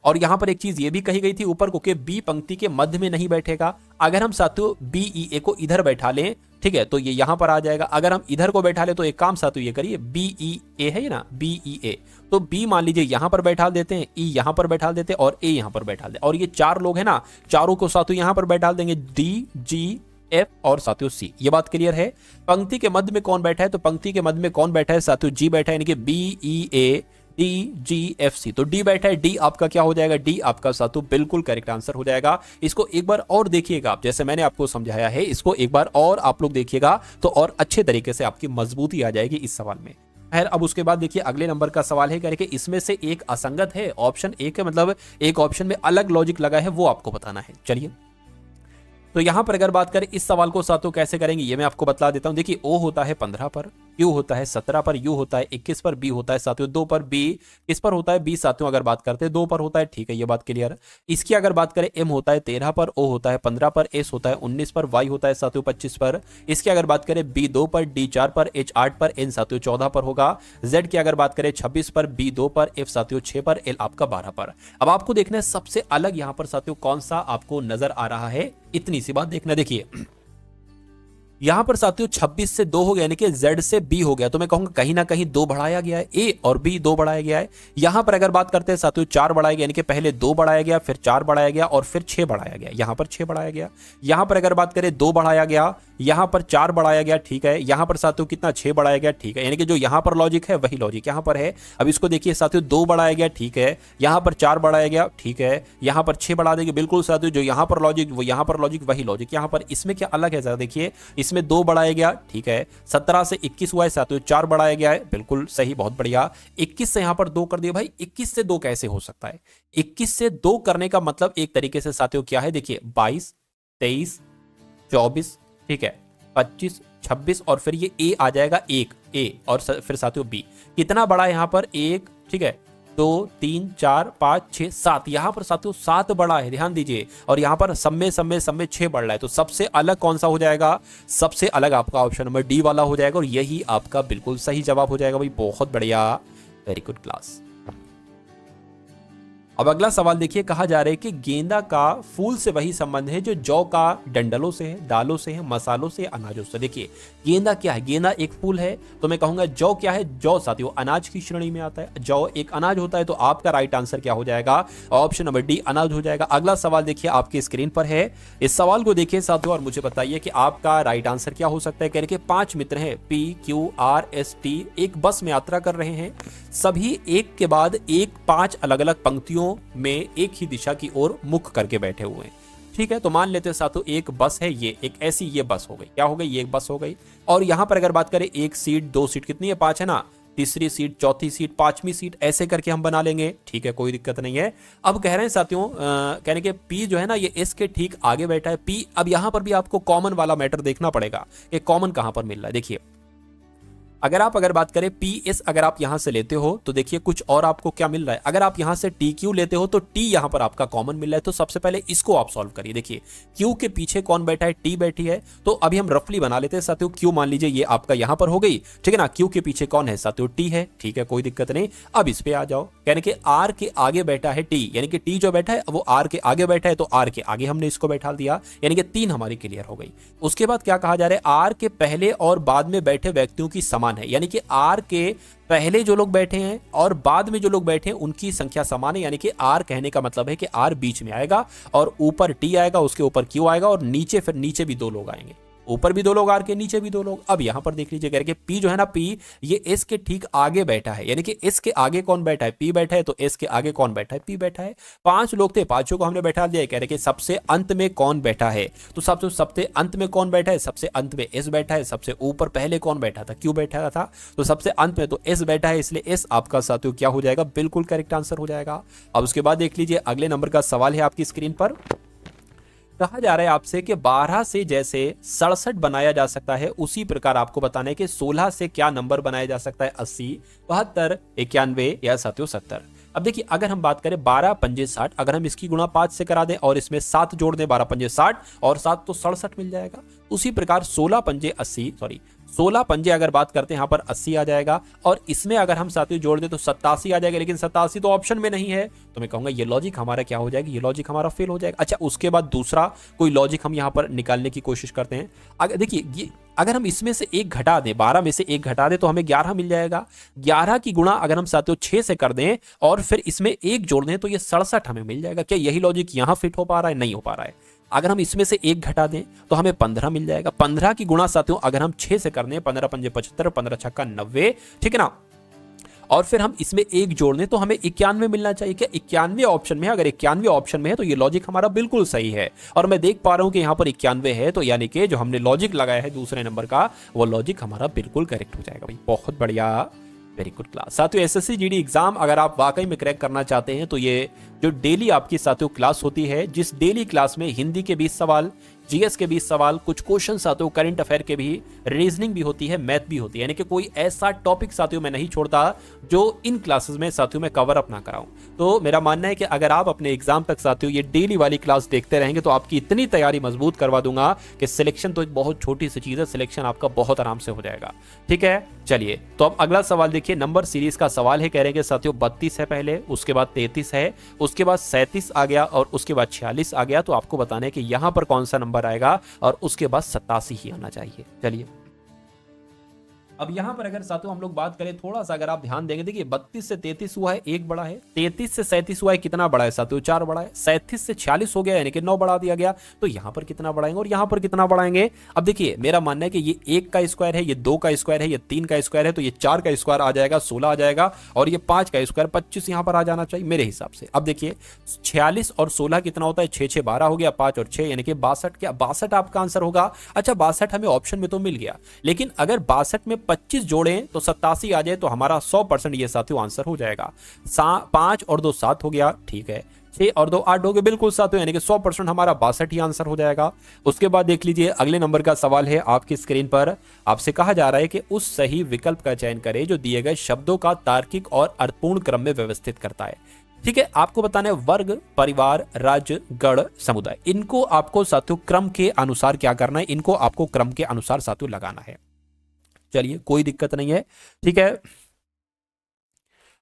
और यहां पर एक चीज ये भी कही गई थी ऊपर को कि बी पंक्ति के मध्य में नहीं बैठेगा। अगर हम साथियों बी ई ए को इधर बैठा लें, ठीक है, तो ये यहां पर आ जाएगा। अगर हम इधर को बैठा ले, तो एक काम साथियों ये करिए, बी ई ए है ना, बी ई ए, तो बी मान लीजिए यहां पर बैठा देते हैं, ई यहां पर बैठा देते हैं, और ए यहां पर बैठा देते हैं, और ये चार लोग हैं ना, चारों को साथियों यहां पर बैठा देंगे, डी जी एफ और साथियों सी। ये बात क्लियर है? पंक्ति के मध्य में कौन बैठा है, तो पंक्ति के मध्य में कौन बैठा है साथियों, जी बैठा है, यानी कि B E A D G F C, तो डी बैठा है, डी आपका क्या हो जाएगा, डी आपका साथियों बिल्कुल करेक्ट आंसर हो जाएगा। इसको एक बार और देखिएगा आप, जैसे मैंने आपको समझाया है, इसको एक बार और आप लोग देखिएगा तो और अच्छे तरीके से आपकी मजबूती आ जाएगी इस सवाल में। खैर, अब उसके बाद देखिए अगले नंबर का सवाल है, करके इसमें से एक असंगत है, ऑप्शन एक है, मतलब एक ऑप्शन में अलग लॉजिक लगा है, वो आपको बताना है। चलिए, तो यहां पर अगर बात करें इस सवाल को साथियों कैसे करेंगे, ये मैं आपको बता देता हूं। देखिए, ओ होता है 15 पर, क्यू होता है 17 पर, यू होता है 21 पर, बी होता है साथियों 2 पर, बी किस पर होता है, बी साथियों अगर बात करते हैं 2 पर होता है, ठीक है, ये बात क्लियर। इसकी अगर बात करें, एम होता है 13 पर, ओ होता है 15 पर, एस होता है 19 पर, वाई होता है साथियों 25 पर। इसकी अगर बात करें, बी 2 पर, डी 4 पर, एच 8 पर, एन साथियों 14 पर होगा। जेड की अगर बात करें 26 पर, बी 2 पर, एफ साथियों 6 पर, एल आपका 12 पर। अब आपको देखना है सबसे अलग यहां पर साथियों कौन सा आपको नजर आ रहा है, इतनी सी बात देखना। देखिए यहां पर साथियों 26 से 2 हो गया, यानी कि Z से B हो गया, तो मैं कहूंगा कहीं ना कहीं 2 बढ़ाया गया है, A और B 2 बढ़ाया गया है। यहां पर अगर बात करते हैं साथियों 4 बढ़ाया गया, यानी कि पहले 2 बढ़ाया गया, फिर 4 बढ़ाया गया और फिर 6 बढ़ाया गया, यहां पर 6 बढ़ाया गया। यहां पर अगर बात करें 2 बढ़ाया गया, यहां पर 4 बढ़ाया गया, ठीक है, यहां पर साथियों कितना 6 बढ़ाया गया, ठीक है, यानी कि जो यहां पर लॉजिक है वही लॉजिक यहां पर है। अब इसको देखिए साथियों 2 बढ़ाया गया, ठीक है, यहां पर 4 बढ़ाया गया, ठीक है, यहां पर 6 बढ़ा देंगे, बिल्कुल साथियों जो यहां पर लॉजिक वो यहां पर लॉजिक वही लॉजिक यहां पर। इसमें क्या अलग है जरा देखिए, इसमें 2 बढ़ाया गया, ठीक है, 17 से 21 हुआ है साथियों, 4 बढ़ाया गया है, बिल्कुल सही, बहुत बढ़िया। 21 से यहां पर 2 कर दिया, भाई 21 से 2 कैसे हो सकता है? 21 से 2 करने का मतलब एक तरीके से साथियों क्या है, देखिए 22, 23, 24, ठीक है, 25, 26 और फिर ये ए आ जाएगा, एक ए और फिर साथियों बी। कितना बड़ा है यहां पर, 1, ठीक है, 2, 3, 4, 5, 6, 7, यहां पर साथियों 7 बड़ा है, ध्यान दीजिए, और यहां पर सब में 6 बढ़ रहा है, तो सबसे अलग कौन सा हो जाएगा, सबसे अलग आपका ऑप्शन नंबर डी वाला हो जाएगा, और यही आपका बिल्कुल सही जवाब हो जाएगा। भाई बहुत बढ़िया, वेरी गुड क्लास। अब अगला सवाल देखिए, कहा जा रहा है कि गेंदा का फूल से वही संबंध है जो जौ का डंडलों से है, दालों से है, मसालों से, अनाजों से। देखिए गेंदा क्या है, गेंदा एक फूल है, तो मैं कहूंगा जौ क्या है, जौ साथियों अनाज की श्रेणी में आता है, जौ एक अनाज होता है, तो आपका राइट आंसर क्या हो जाएगा, ऑप्शन नंबर डी अनाज हो जाएगा। अगला सवाल देखिए आपकी स्क्रीन पर है, इस सवाल को देखिए साथियों और मुझे बताइए कि आपका राइट आंसर क्या हो सकता है। कह रहे कि 5 मित्र हैं, PQRST, एक बस में यात्रा कर रहे हैं, सभी एक के बाद एक 5 अलग अलग पंक्तियों में एक ही दिशा की ओर मुख करके बैठे हुए हैं, ठीक है। तो मान लेते हैं साथियों एक बस है, ये एक ऐसी ये बस हो गई, क्या हो गई, ये एक बस हो गई, और यहां पर अगर बात करें 1 सीट 2 सीट कितनी है, 5 है ना, तीसरी सीट, चौथी सीट, 5वीं सीट, ऐसे करके हम बना लेंगे, ठीक है, कोई दिक्कत नहीं है। अब कह रहे हैं साथियों कहने के पी जो है ना ये एस के ठीक आगे बैठा है, पी। अब यहां पर भी आपको कॉमन वाला मैटर देखना पड़ेगा, एक कॉमन कहां पर मिल रहा है। देखिए अगर बात करें PS अगर आप यहां से लेते हो तो देखिए कुछ और आपको क्या मिल रहा है। अगर आप यहां से TQ लेते हो तो T यहां पर आपका कॉमन मिल रहा है, तो सबसे पहले इसको आप सॉल्व करिए। देखिए Q के पीछे कौन बैठा है, T बैठी है, तो अभी हम रफली बना लेते हैं साथियों। Q मान लीजिए ये आपका यहां पर हो गई, ठीक है ना, Q के पीछे कौन है साथियों, T है, ठीक है, कोई दिक्कत नहीं। अब इस पे आ जाओ, यानी कि R के आगे बैठा है T, यानी कि T जो बैठा है वो R के आगे बैठा है, तो R के आगे हमने इसको बैठा दिया, यानी कि 3 हमारी क्लियर हो गई। उसके बाद क्या कहा जा रहा है, R के पहले और बाद में बैठे व्यक्तियों की समान है, यानी कि R के पहले जो लोग बैठे हैं और बाद में जो लोग बैठे हैं उनकी संख्या समान है, यानी कि R कहने का मतलब है कि R बीच में आएगा और ऊपर T आएगा, उसके ऊपर Q आएगा और नीचे फिर नीचे भी 2 लोग आएंगे, ऊपर भी 2 लोग आर के, नीचे भी 2 लोग। अब यहां पर देख लीजिए, कह रहे पी जो है ना, पी ये एस के ठीक आगे बैठा है, यानी कि एस के आगे कौन बैठा है, पी बैठा है, तो एस के आगे कौन बैठा है, पी बैठा है। 5 लोग थे, पांचों को हमने बैठा दिया। कह रहे कि सबसे अंत में कौन बैठा है, तो सबसे अंत में कौन बैठा है, सबसे अंत में एस बैठा है। सबसे ऊपर पहले कौन बैठा था, क्यू बैठा था, तो सबसे अंत में तो एस बैठा है, इसलिए एस आपका साथियों क्या हो जाएगा, बिल्कुल करेक्ट आंसर हो जाएगा। अब उसके बाद देख लीजिए अगले नंबर का सवाल है आपकी स्क्रीन पर। कहा जा रहा है आपसे कि 12 से जैसे 67 बनाया जा सकता है, उसी प्रकार आपको बताना है कि 16 से क्या नंबर बनाया जा सकता है, 80, 72, 91 या साथियों 70। अब देखिए अगर हम बात करें 12 पंजे 60, अगर हम इसकी गुणा 5 से करा दें और इसमें 7 जोड़ दें, 12 पंजे 60 और 7 तो 67 मिल जाएगा। उसी प्रकार 16 पंजे 80, सॉरी 16 पंजे अगर बात करते हैं यहाँ पर 80 आ जाएगा, और इसमें अगर हम साथियों जोड़ दें तो 87 आ जाएगा, लेकिन 87 तो ऑप्शन में नहीं है, तो मैं कहूंगा ये लॉजिक हमारा क्या हो जाएगा, ये लॉजिक हमारा फेल हो जाएगा। अच्छा उसके बाद दूसरा कोई लॉजिक हम यहाँ पर निकालने की कोशिश करते हैं। अगर देखिए ये अगर हम इसमें से एक घटा दें, 12 में से एक घटा दें तो हमें 11 मिल जाएगा। 11 की गुणा अगर हम साथियों 6 से कर दें और फिर इसमें एक जोड़ दें तो ये 67 हमें मिल जाएगा। क्या यही लॉजिक यहां फिट हो पा रहा है, नहीं हो पा रहा है। अगर हम इसमें से एक घटा दें तो हमें 15 मिल जाएगा। 15 की गुणा साथियों अगर हम 6 से कर दें, 15 पंजे 75, 15 छक्का 90, ठीक है ना, और फिर हम इसमें एक जोड़ दें तो हमें 91 मिलना चाहिए। क्या 91 ऑप्शन में है? अगर 91 ऑप्शन में है तो ये लॉजिक हमारा बिल्कुल सही है, और मैं देख पा रहा हूं कि यहां पर 91 है, तो यानी कि जो हमने लॉजिक लगाया है दूसरे नंबर का, वो लॉजिक हमारा बिल्कुल करेक्ट हो जाएगा भाई। बहुत बढ़िया, वेरी गुड क्लास। साथियों एसएससी जीडी एग्जाम अगर आप वाकई में क्रैक करना चाहते हैं तो ये जो डेली आपकी साथियों क्लास होती है, जिस डेली क्लास में हिंदी के 20 सवाल, जीएस के 20 सवाल, कुछ क्वेश्चन साथियों करंट अफेयर के भी, रीजनिंग भी होती है, मैथ भी होती है, यानी कि कोई ऐसा टॉपिक साथियों मैं नहीं छोड़ता जो इन क्लासेस में साथियों में कवर अप ना कराऊं। तो मेरा मानना है कि अगर आप अपने एग्जाम तक साथियों ये डेली वाली क्लास देखते रहेंगे तो आपकी इतनी तैयारी मजबूत करवा दूंगा कि सिलेक्शन तो एक बहुत छोटी सी चीज है, सिलेक्शन आपका बहुत आराम से हो जाएगा। ठीक है, चलिए तो अब अगला सवाल देखिए, नंबर सीरीज का सवाल है। कह रहे हैं कि साथियों 32 है पहले, उसके बाद 33 है, उसके बाद 37 आ गया और उसके बाद 46 आ गया। तो आपको बताना है कि यहां पर कौन सा नंबर आएगा, और उसके बाद 87 ही आना चाहिए। चलिए अब यहां पर अगर साथियों हम लोग बात करें, थोड़ा सा अगर आप ध्यान देंगे, देखिए 32 से 33 हुआ है, एक बड़ा है। 33 से 37 हुआ है, कितना बड़ा है साथियों, 4 बड़ा है। 37 से 46 हो गया, यानी कि 9 बढ़ा दिया गया। तो यहां पर कितना बढ़ाएंगे और यहां पर कितना बढ़ाएंगे। अब देखिए मेरा मानना है कि ये 1 का स्क्वायर है, ये 2 का स्क्वायर है, ये 3 का स्क्वायर है, तो ये 4 का स्क्वायर आ जाएगा, 16 आ जाएगा, और ये 5 का स्क्वायर 25 यहां पर आ जाना चाहिए मेरे हिसाब से। अब देखिए 46 और 16 कितना होता है, 6 6 12 हो गया, 5 और 6 यानी कि 62। क्या 62 आपका आंसर होगा? अच्छा 62 हमें ऑप्शन में तो मिल गया, लेकिन अगर 62 में 25 जोड़ें तो 87 आ जाए तो हमारा 100% ये साथियों आंसर हो जाएगा। 5 और 2 7 हो गया, ठीक है, 6 और 2 8 हो गए, बिल्कुल साथियों, यानी कि 100% हमारा 62 ही आंसर हो जाएगा। उसके बाद देख लीजिए अगले नंबर का सवाल है आपकी स्क्रीन पर। आपसे कहा जा रहा है कि उस सही विकल्प का चयन करें जो दिए गए शब्दों का तार्किक और अर्थपूर्ण क्रम में व्यवस्थित करता है। ठीक है, आपको बताना है वर्ग, परिवार, राज्य, गण, समुदाय, इनको आपको साथियों क्रम के अनुसार क्या करना है, इनको आपको क्रम के अनुसार साथियों लगाना है। चलिए कोई दिक्कत नहीं है, ठीक है।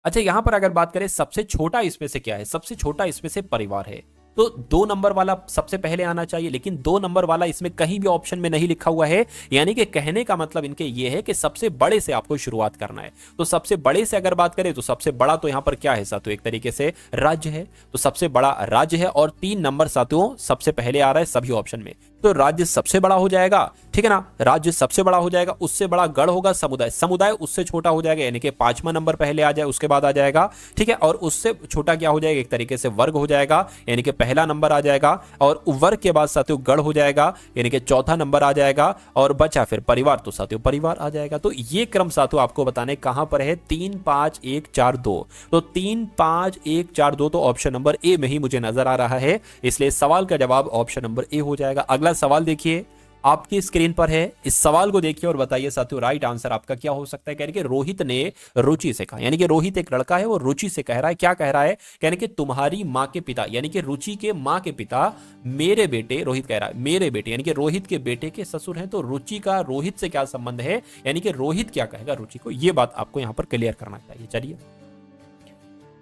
अच्छा यहां पर अगर बात करें सबसे छोटा इसमें से क्या है, सबसे छोटा इसमें से परिवार है, तो 2 नंबर वाला सबसे पहले आना चाहिए, लेकिन 2 नंबर वाला इसमें कहीं भी ऑप्शन में नहीं लिखा हुआ है। यानी कि कहने का मतलब इनके ये है कि सबसे बड़े से आपको शुरुआत करना है। तो सबसे बड़े से अगर बात करें तो सबसे बड़ा तो यहां पर क्या है साथियों, एक तरीके से राज्य है, तो सबसे बड़ा राज्य है, और 3 नंबर साथियों सबसे पहले आ रहा है सभी ऑप्शन में, तो राज्य सबसे बड़ा हो जाएगा, ठीक है ना, राज्य सबसे बड़ा हो जाएगा। उससे बड़ा गढ़ होगा समुदाय, समुदाय उससे छोटा हो जाएगा, यानी कि 5वां नंबर पहले आ जाए, उसके बाद आ जाएगा, ठीक है, और उससे छोटा क्या हो जाएगा, एक तरीके से वर्ग हो जाएगा, यानी कि पहला नंबर आ जाएगा, और वर्ग के बाद साथियों गढ़ हो जाएगा, यानी कि 4था नंबर आ जाएगा, और बचा फिर परिवार, तो साथियों परिवार आ जाएगा। तो ये क्रम साथियों आपको बताने कहां पर है, 3 5 1 4 2, तो 3 5 1 4 2 तो ऑप्शन नंबर ए में ही मुझे नजर आ रहा है, इसलिए सवाल का जवाब ऑप्शन नंबर ए हो जाएगा। अगला सवाल देखिए आपकी स्क्रीन पर है, इस सवाल को देखिए और बताइए साथियों राइट आंसर आपका क्या हो सकता है। कह रहे कि रोहित ने रुचि से कहा, यानी कि रोहित एक लड़का है, वो रुचि से कह रहा है, क्या कह रहा है, कहने कि तुम्हारी माँ के पिता, यानी कि रुचि के माँ के पिता मेरे बेटे, रोहित कह रहा है मेरे बेटे, यानी कि रोहित के बेटे के ससुर हैं। तो रुचि का रोहित से क्या संबंध है, यानी कि रोहित क्या कहेगा रुचि को, यह बात आपको यहां पर क्लियर करना चाहिए। चलिए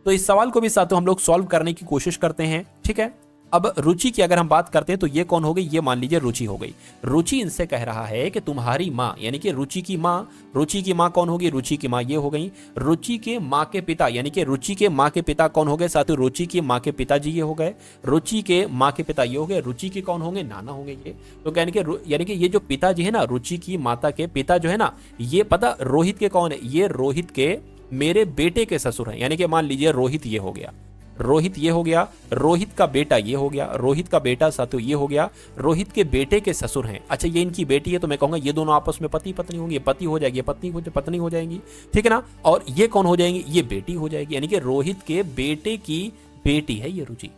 तो इस सवाल को भी साथियों हम लोग सॉल्व करने की कोशिश करते हैं, ठीक है। अब रुचि की अगर हम बात करते हैं तो ये कौन हो गई, ये मान लीजिए रुचि हो गई। रुचि इनसे कह रहा है कि तुम्हारी माँ, यानी कि रुचि की माँ, रुचि की माँ कौन होगी, रुचि की माँ ये हो गई। रुचि के माँ के पिता, यानी कि रुचि के माँ के पिता कौन हो गए साथियों, रुचि के माँ के पिताजी ये हो गए। रुचि के माँ के पिता ये हो गए, रुचि के कौन होंगे, नाना होंगे ये। तो यानी कि ये जो पिताजी है ना, रुचि की माता के पिता जो है ना, ये पता रोहित के कौन है, ये रोहित के मेरे बेटे के ससुर हैं। यानी कि मान लीजिए रोहित ये हो गया, रोहित ये हो गया, रोहित का बेटा ये हो गया, रोहित का बेटा साथियों ये हो गया, रोहित के बेटे के ससुर हैं। अच्छा ये इनकी बेटी है, तो मैं कहूंगा ये दोनों आपस में पति पत्नी होंगे, पति हो जाएगी, पत्नी हो जाएंगी, ठीक है ना। और ये कौन हो जाएंगी, ये बेटी हो जाएगी। यानी कि रोहित के बेटे की बेटी है ये रुचि,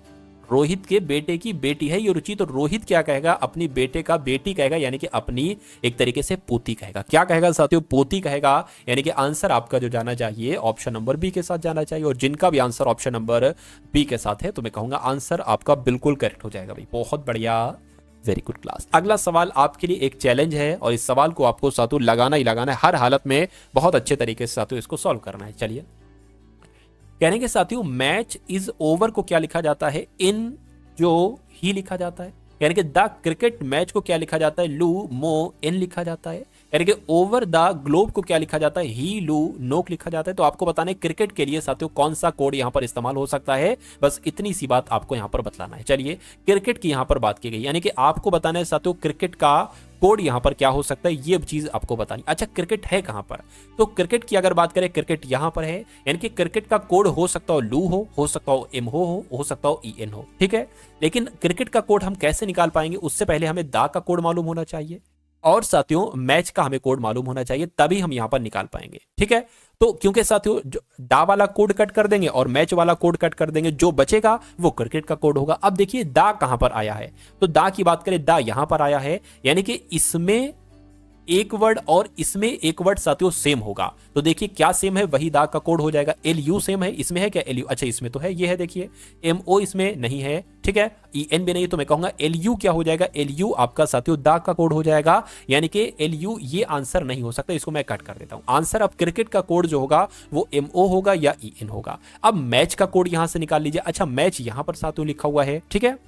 रोहित के बेटे की बेटी है ये रुचि। तो रोहित क्या कहेगा, अपनी बेटे का बेटी कहेगा, यानी कि अपनी एक तरीके से पोती कहेगा। क्या कहेगा साथियों, पोती कहेगा। यानी कि आंसर आपका जो जाना चाहिए ऑप्शन नंबर बी के साथ जाना चाहिए। और जिनका भी आंसर ऑप्शन नंबर बी के साथ है तो मैं कहूंगा आंसर आपका बिल्कुल करेक्ट हो जाएगा भाई, बहुत बढ़िया, वेरी गुड क्लास। अगला सवाल आपके लिए एक चैलेंज है और इस सवाल को आपको साथियों लगाना ही लगाना है, हर हालत में बहुत अच्छे तरीके से साथियों इसको सॉल्व करना है। चलिए कहने के साथियों, मैच इज ओवर को क्या लिखा जाता है, इन जो ही लिखा जाता है। यानी कि द क्रिकेट मैच को क्या लिखा जाता है, लू मो इन लिखा जाता है। यानी कि ओवर द ग्लोब को क्या लिखा जाता है, ही लू नोक लिखा जाता है। तो आपको बताना है क्रिकेट के लिए साथियों कौन सा कोड यहां पर इस्तेमाल हो सकता है, बस इतनी सी बात आपको यहां पर बतलाना है। चलिए क्रिकेट की यहां पर बात की गई, यानी कि आपको बताना है साथियों क्रिकेट का कोड यहां पर क्या हो सकता है, ये चीज आपको बतानी। अच्छा क्रिकेट है कहां पर, तो क्रिकेट की अगर बात करें क्रिकेट यहां पर है। यानी कि क्रिकेट का कोड हो सकता हो लू हो सकता हो एम हो सकता हो ई एन हो, ठीक है। लेकिन क्रिकेट का कोड हम कैसे निकाल पाएंगे, उससे पहले हमें दा का कोड मालूम होना चाहिए और साथियों मैच का हमें कोड मालूम होना चाहिए, तभी हम यहां पर निकाल पाएंगे, ठीक है। तो क्योंकि साथियों जो दा वाला कोड कट कर देंगे और मैच वाला कोड कट कर देंगे, जो बचेगा वो क्रिकेट का कोड होगा। अब देखिए दा कहां पर आया है, तो दा की बात करें दा यहां पर आया है। यानी कि इसमें एक वर्ड और इसमें एक वर्ड साथियों सेम होगा। तो देखिए क्या सेम है, वही दा का कोड हो जाएगा। एल यू सेम है, इसमें है क्या एल यू, अच्छा इसमें तो है, ये है देखिए। एम ओ इसमें नहीं है, ठीक है। ई एन भी नहीं, तो मैं कहूंगा एल यू क्या हो जाएगा, एल यू आपका साथियों दा का कोड हो जाएगा। यानी कि एल यू ये आंसर नहीं हो सकता, इसको मैं कट कर देता हूं। आंसर अब क्रिकेट का कोड जो होगा वो एम ओ होगा या ई एन होगा। अब मैच का कोड यहां से निकाल लीजिए। अच्छा मैच यहां पर साथियों लिखा हुआ है, ठीक है,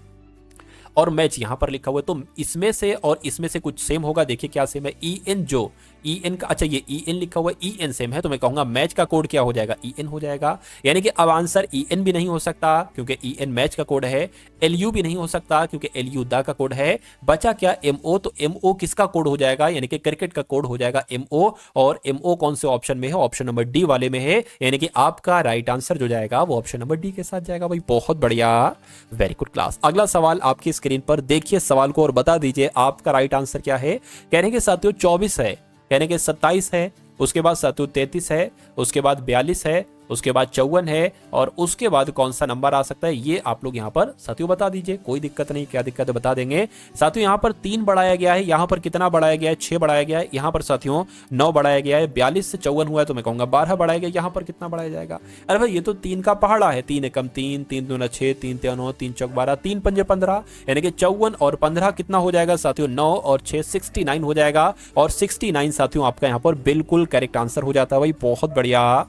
और मैच यहां पर लिखा हुआ है, तो इसमें से और इसमें से कुछ सेम होगा। देखिए क्या सेम है, ई एन, जो ई एन का, अच्छा ये ई एन लिखा हुआ है, ई एन सेम है, तो मैं कहूंगा मैच का कोड क्या हो जाएगा, ई एन हो जाएगा। यानी कि अब आंसर ई एन भी नहीं हो सकता क्योंकि ई एन मैच का कोड है, एल यू भी नहीं हो सकता क्योंकि एल यू दा का कोड है। बचा क्या, एम ओ, तो एम ओ किसका कोड हो जाएगा, यानी कि क्रिकेट का कोड हो जाएगा एम ओ। और एम ओ कौन से ऑप्शन में है, ऑप्शन नंबर डी वाले में है। यानी कि आपका राइट आंसर जो जाएगा वो ऑप्शन नंबर डी के साथ जाएगा भाई, बहुत बढ़िया, वेरी गुड क्लास। अगला सवाल आपकी स्क्रीन पर देखिए सवाल को और बता दीजिए आपका राइट आंसर क्या है। कहने के साथियों 24 है, कहने के 27 है, उसके बाद साथियों 33 है, उसके बाद 42 है, उसके बाद 54 है, और उसके बाद कौन सा नंबर आ सकता है ये आप लोग यहाँ पर साथियों बता दीजिए। कोई दिक्कत नहीं, क्या दिक्कत है बता देंगे साथियों। यहाँ पर 3 बढ़ाया गया है, यहाँ पर कितना बढ़ाया गया है, 6 बढ़ाया गया है, यहाँ पर साथियों 9 बढ़ाया गया है। 42 से 54 हुआ है तो मैं कहूंगा 12 बढ़ाया गया, यहाँ पर कितना बढ़ाया जाएगा। अरे भाई ये तो 3 का पहाड़ा है, 3 एकम 3, 3 दूना 6, 3 तिया 9, 3 चौक 12, 3 पंजे 15, यानी कि 54 और 15 कितना हो जाएगा साथियों, 9 और 6 69 हो जाएगा। और 69 साथियों आपका यहाँ पर बिल्कुल करेक्ट आंसर हो जाता है भाई, बहुत बढ़िया,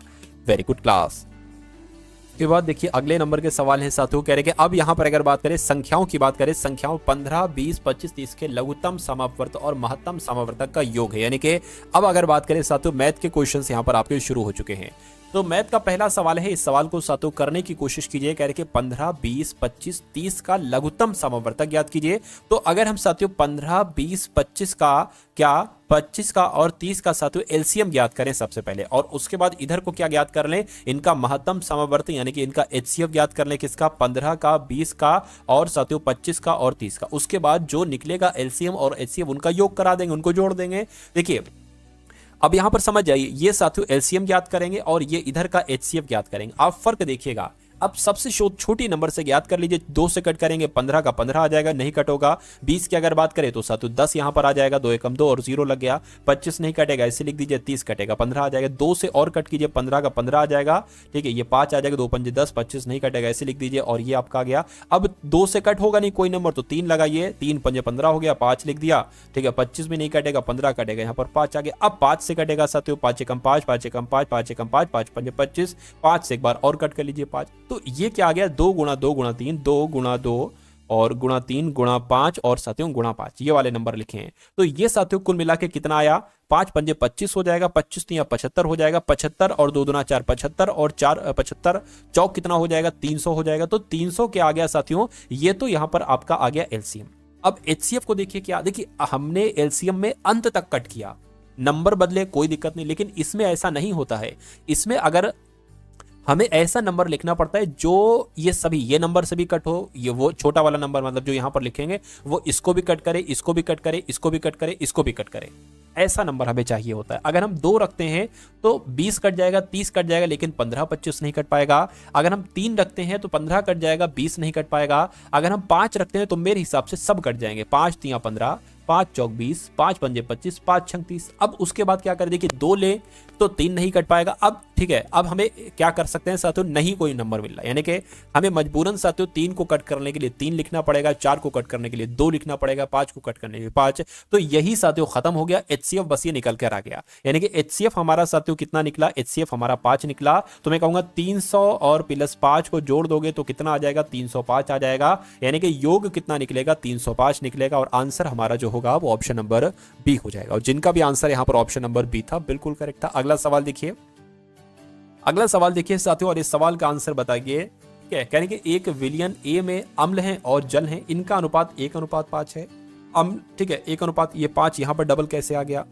वेरी गुड क्लास। के बाद देखिए अगले नंबर के सवाल हैं साथियों, कह रहे कि अब यहां पर अगर बात करें संख्याओं की बात करें, संख्याओं 15, 20, 25, 30 के लघुत्तम समापवर्त और महत्तम समावर्तक का योग है। यानी कि अब अगर बात करें साथियों मैथ के क्वेश्चंस यहां पर आपके शुरू हो चुके हैं। तो मैथ का पहला सवाल है, इस सवाल को साथियों करने की कोशिश कीजिए। कह रहे कि 15, 20, 25, 30 का लघुत्तम समावर्तक ज्ञात कीजिए। तो अगर हम साथियों 15, 20, 25 का क्या 25 का और 30 का साथियों एलसीएम ज्ञात करें सबसे पहले, और उसके बाद इधर को क्या ज्ञात कर लें, इनका महत्तम समावर्त यानी कि इनका एचसीएफ ज्ञात कर लें, किसका 15 का 20 का और साथियों 25 का और 30 का। उसके बाद जो निकलेगा एलसीएम और एचसीएफ उनका योग करा देंगे, उनको जोड़ देंगे। देखिए अब यहां पर समझ जाइए, ये साथियों एलसीएम ज्ञात करेंगे और ये इधर का एचसीएफ ज्ञात करेंगे। आप फर्क देखिएगा, अब सबसे छोटी नंबर से ज्ञात कर लीजिए, 2 से कट करेंगे 15 का 15 आ जाएगा, नहीं कट होगा। 20 की अगर बात करें तो साथियों 10 यहां पर आ जाएगा, 2 एकम 2 और 0 लग गया। 25 नहीं कटेगा, इसे लिख दीजिए, 30 कटेगा 15 आ जाएगा। 2 से और कट कीजिए, 15 का 15 आ जाएगा, ठीक है, ये 5 आ जाएगा, 2 पंजे 10, 25 नहीं कटेगा, इसे लिख दीजिए, और ये आपका आ गया। अब 2 से कट होगा नहीं कोई नंबर, तो 3 लगाइए, 3 पंजे 15 हो गया, 5 लिख दिया, ठीक है। 25 भी नहीं कटेगा, 15 कटेगा, यहाँ पर 5 आ गया। अब 5 से कटेगा साथियों, 5 एकम 5, 5 एकम 5, 5 एकम 5, 5 पंजे 25, 5 से एक बार और कट कर लीजिए 5, तो ये क्या आ गया, 2 गुणा 2 गुणा 3, 2 गुणा 2 और गुणा 3 गुणा 5 और साथियों गुणा 5, ये वाले नंबर लिखे हैं। तो ये साथियों कुल मिला के कितना आया, 5 पंजे 25 हो जाएगा, 25 तिया 75 हो जाएगा, 75 और 2 दूना 4 75 और 4 75 चौक कितना हो जाएगा, 300 हो जाएगा। तो 300 क्या आ गया साथियों, ये तो यहां पर आपका आ गया एलसीएम। अब एचसीएफ को देखिए, क्या देखिए हमने एलसीएम में अंत तक कट किया, नंबर बदले कोई दिक्कत नहीं, लेकिन इसमें ऐसा नहीं होता है। इसमें अगर हमें ऐसा नंबर लिखना पड़ता है जो ये सभी, ये नंबर से भी कट हो, ये वो छोटा वाला नंबर मतलब जो यहां पर लिखेंगे वो इसको भी कट करे, इसको भी कट करे, इसको भी कट करे, इसको भी कट करे, ऐसा नंबर हमें चाहिए होता है। अगर हम 2 रखते हैं तो 20 कट जाएगा, 30 कट जाएगा, लेकिन 15 25 नहीं कट पाएगा। अगर हम 3 रखते हैं तो 15 कट जाएगा, 20 नहीं कट पाएगा। अगर हम 5 रखते हैं तो मेरे हिसाब से सब कट जाएंगे, 5 तिया 15, 5 चौक 20, 5 पंजे 25, 5 छंग 30। अब उसके बाद क्या करें, देखिए 2 ले तो 3 नहीं कट पाएगा। अब ठीक है, अब हमें क्या कर सकते हैं साथियों, नहीं कोई नंबर मिल रहा है, यानी कि हमें मजबूरन साथियों 3 को कट करने के लिए 3 लिखना पड़ेगा, 4 को कट करने के लिए 2 लिखना पड़ेगा, 5 को कट करने के लिए 5। तो यही साथियों खत्म हो गया एचसीएफ, बस ये निकल कर आ गया। यानी कि एचसीएफ हमारा साथियों कितना निकला, एचसीएफ हमारा 5 निकला। तो मैं कहूंगा 300 और प्लस 5 को जोड़ दोगे तो कितना आ जाएगा, 305 आ जाएगा। यानी कि योग कितना निकलेगा, 305 निकलेगा। और आंसर हमारा जो होगा वो ऑप्शन नंबर बी हो जाएगा। और जिनका भी आंसर यहां पर ऑप्शन नंबर बी था बिल्कुल करेक्ट था। अगला सवाल देखिए, अगला सवाल देखिए साथियों, और इस सवाल का आंसर बताइए। ठीक है, यानी कि 1 विलियन ए में अम्ल हैं और जल हैं, इनका अनुपात 1:5 है। अम्ल ठीक है 1:5, ये 5 यहां पर डबल कैसे आ गया,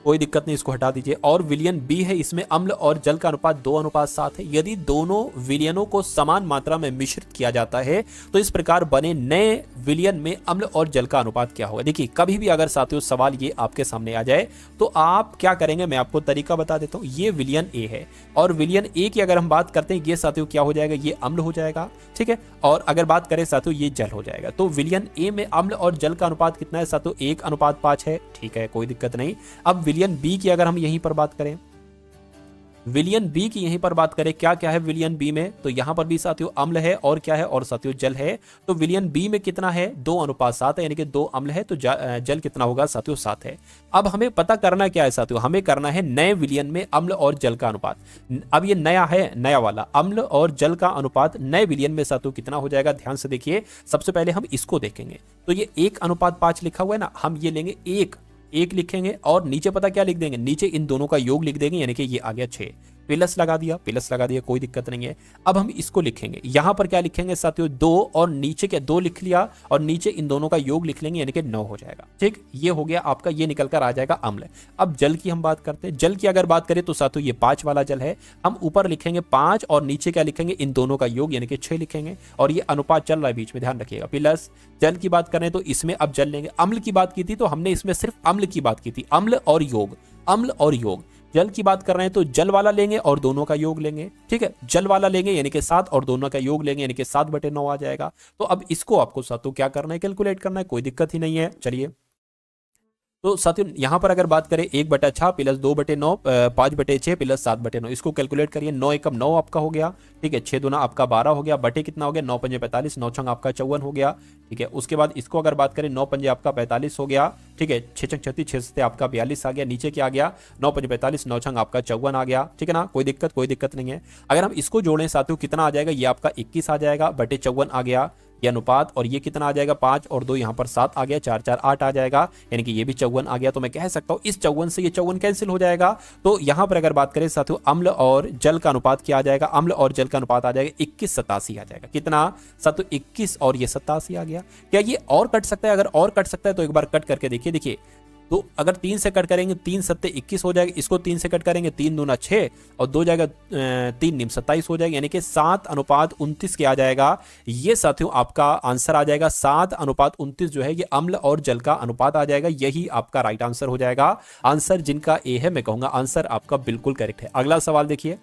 कोई दिक्कत नहीं, इसको हटा दीजिए। और विलियन बी है, इसमें अम्ल और जल का अनुपात 2:7 है। यदि दोनों विलियनों को समान मात्रा में मिश्रित किया जाता है तो इस प्रकार बने नए विलियन में अम्ल और जल का अनुपात क्या होगा। देखिए कभी भी अगर साथियों सवाल ये आपके सामने आ जाए तो आप क्या करेंगे, मैं आपको तरीका बता देता हूं। ये विलियन ए है और विलियन ए की अगर हम बात करते हैं, ये साथियों क्या हो जाएगा, ये अम्ल हो जाएगा। ठीक है, और अगर बात करें साथियों ये जल हो जाएगा। तो विलियन ए में अम्ल और जल का अनुपात कितना है साथियों, 1:5 है। ठीक है, कोई दिक्कत नहीं। अब विलियन बी की अगर हम यहीं पर बात करें, विलियन बी की यहीं पर बात करें, क्या क्या है विलियन बी में, तो यहां पर भी साथियों अम्ल है और क्या है, और साथियों जल है। तो विलियन बी में कितना है, 2:7 है, यानी कि 2 अम्ल है तो जल कितना होगा साथियों, 7 है। अब हमें पता करना क्या है साथियों, हमें करना है नए विलियन में अम्ल और जल का अनुपात। अब ये नया है, नया वाला अम्ल और जल का अनुपात नए विलियन में साथियों कितना हो जाएगा, ध्यान से देखिए। सबसे पहले हम इसको देखेंगे, तो ये 1:5 लिखा हुआ है ना, हम ये लेंगे एक लिखेंगे और नीचे पता क्या लिख देंगे, नीचे इन दोनों का योग लिख देंगे, यानी कि ये आ गया 6, प्लस लगा दिया, कोई दिक्कत नहीं है। अब हम इसको लिखेंगे, यहां पर क्या लिखेंगे साथियों, 2 और नीचे क्या 2 लिख लिया और नीचे इन दोनों का योग लिख लेंगे, यानी कि 9 हो जाएगा। ठीक, ये हो गया आपका, ये निकल कर आ जाएगा अम्ल। अब जल की हम बात करते हैं, जल की अगर बात करें तो साथियों ये 5 वाला जल है, हम ऊपर लिखेंगे 5 और नीचे क्या लिखेंगे, इन दोनों का योग यानी कि 6 लिखेंगे। और ये अनुपात चल रहा है बीच में, ध्यान रखिएगा। प्लस जल की बात करें तो इसमें अब जल लेंगे, अम्ल की बात की थी तो हमने इसमें सिर्फ अम्ल की बात की थी, अम्ल और योग। जल की बात कर रहे हैं तो जल वाला लेंगे और दोनों का योग लेंगे। ठीक है, जल वाला लेंगे यानी कि 7 और दोनों का योग लेंगे यानी कि 7/9 आ जाएगा। तो अब इसको आपको साथियों क्या करना है, कैलकुलेट करना है, कोई दिक्कत ही नहीं है। चलिए, तो साथियों यहां पर अगर बात करें 1/6 प्लस 2/9 5/6 प्लस 7/9, इसको कैलकुलेट करिए। 9 एकम 9 आपका हो गया। ठीक है, 6 दूना आपका 12 हो गया, बटे कितना हो गया, 9 पंजे 45, 9 छंग आपका 54 हो गया। ठीक है, उसके बाद इसको अगर बात करें 9 पंजे आपका 45 हो गया। ठीक है, 6 छंग 36, 6 से आपका 42 आ गया। नीचे क्या आ गया, 9 पंजे 45, 9 छंग आपका 54 आ गया। ठीक है ना, कोई दिक्कत नहीं है। अगर हम इसको जोड़ें साथियों कितना आ जाएगा, ये आपका 21 आ जाएगा, बटे 54 आ गया ये अनुपात, और ये कितना आ जाएगा, 5 और 2 यहाँ पर 7 आ गया, 4 4 8 आ जाएगा, यानी कि ये भी 54 आ गया। तो मैं कह सकता हूँ इस 54 से ये 54 कैंसिल हो जाएगा। तो यहाँ पर अगर बात करें साथियों अम्ल और जल का अनुपात क्या आ जाएगा, अम्ल और जल का अनुपात आ जाएगा 21:87 आ जाएगा। कितना साथियों, 21 और ये 87 आ गया। क्या ये और कट सकता है, अगर और कट सकता है तो एक बार कट करके देखिए। तो अगर 3 से कट करेंगे 3 सत्ते 21 हो जाएगा, इसको 3 से कट करेंगे 3 दूना 6 और 2 जाएगा 3 नीम 27 हो जाएगा, यानी कि 7:29 के आ जाएगा। ये साथियों आपका आंसर आ जाएगा 7:29 जो है ये अम्ल और जल का अनुपात आ जाएगा। यही आपका राइट आंसर हो जाएगा। आंसर जिनका ए है मैं कहूंगा आंसर आपका बिल्कुल करेक्ट है। अगला सवाल देखिए,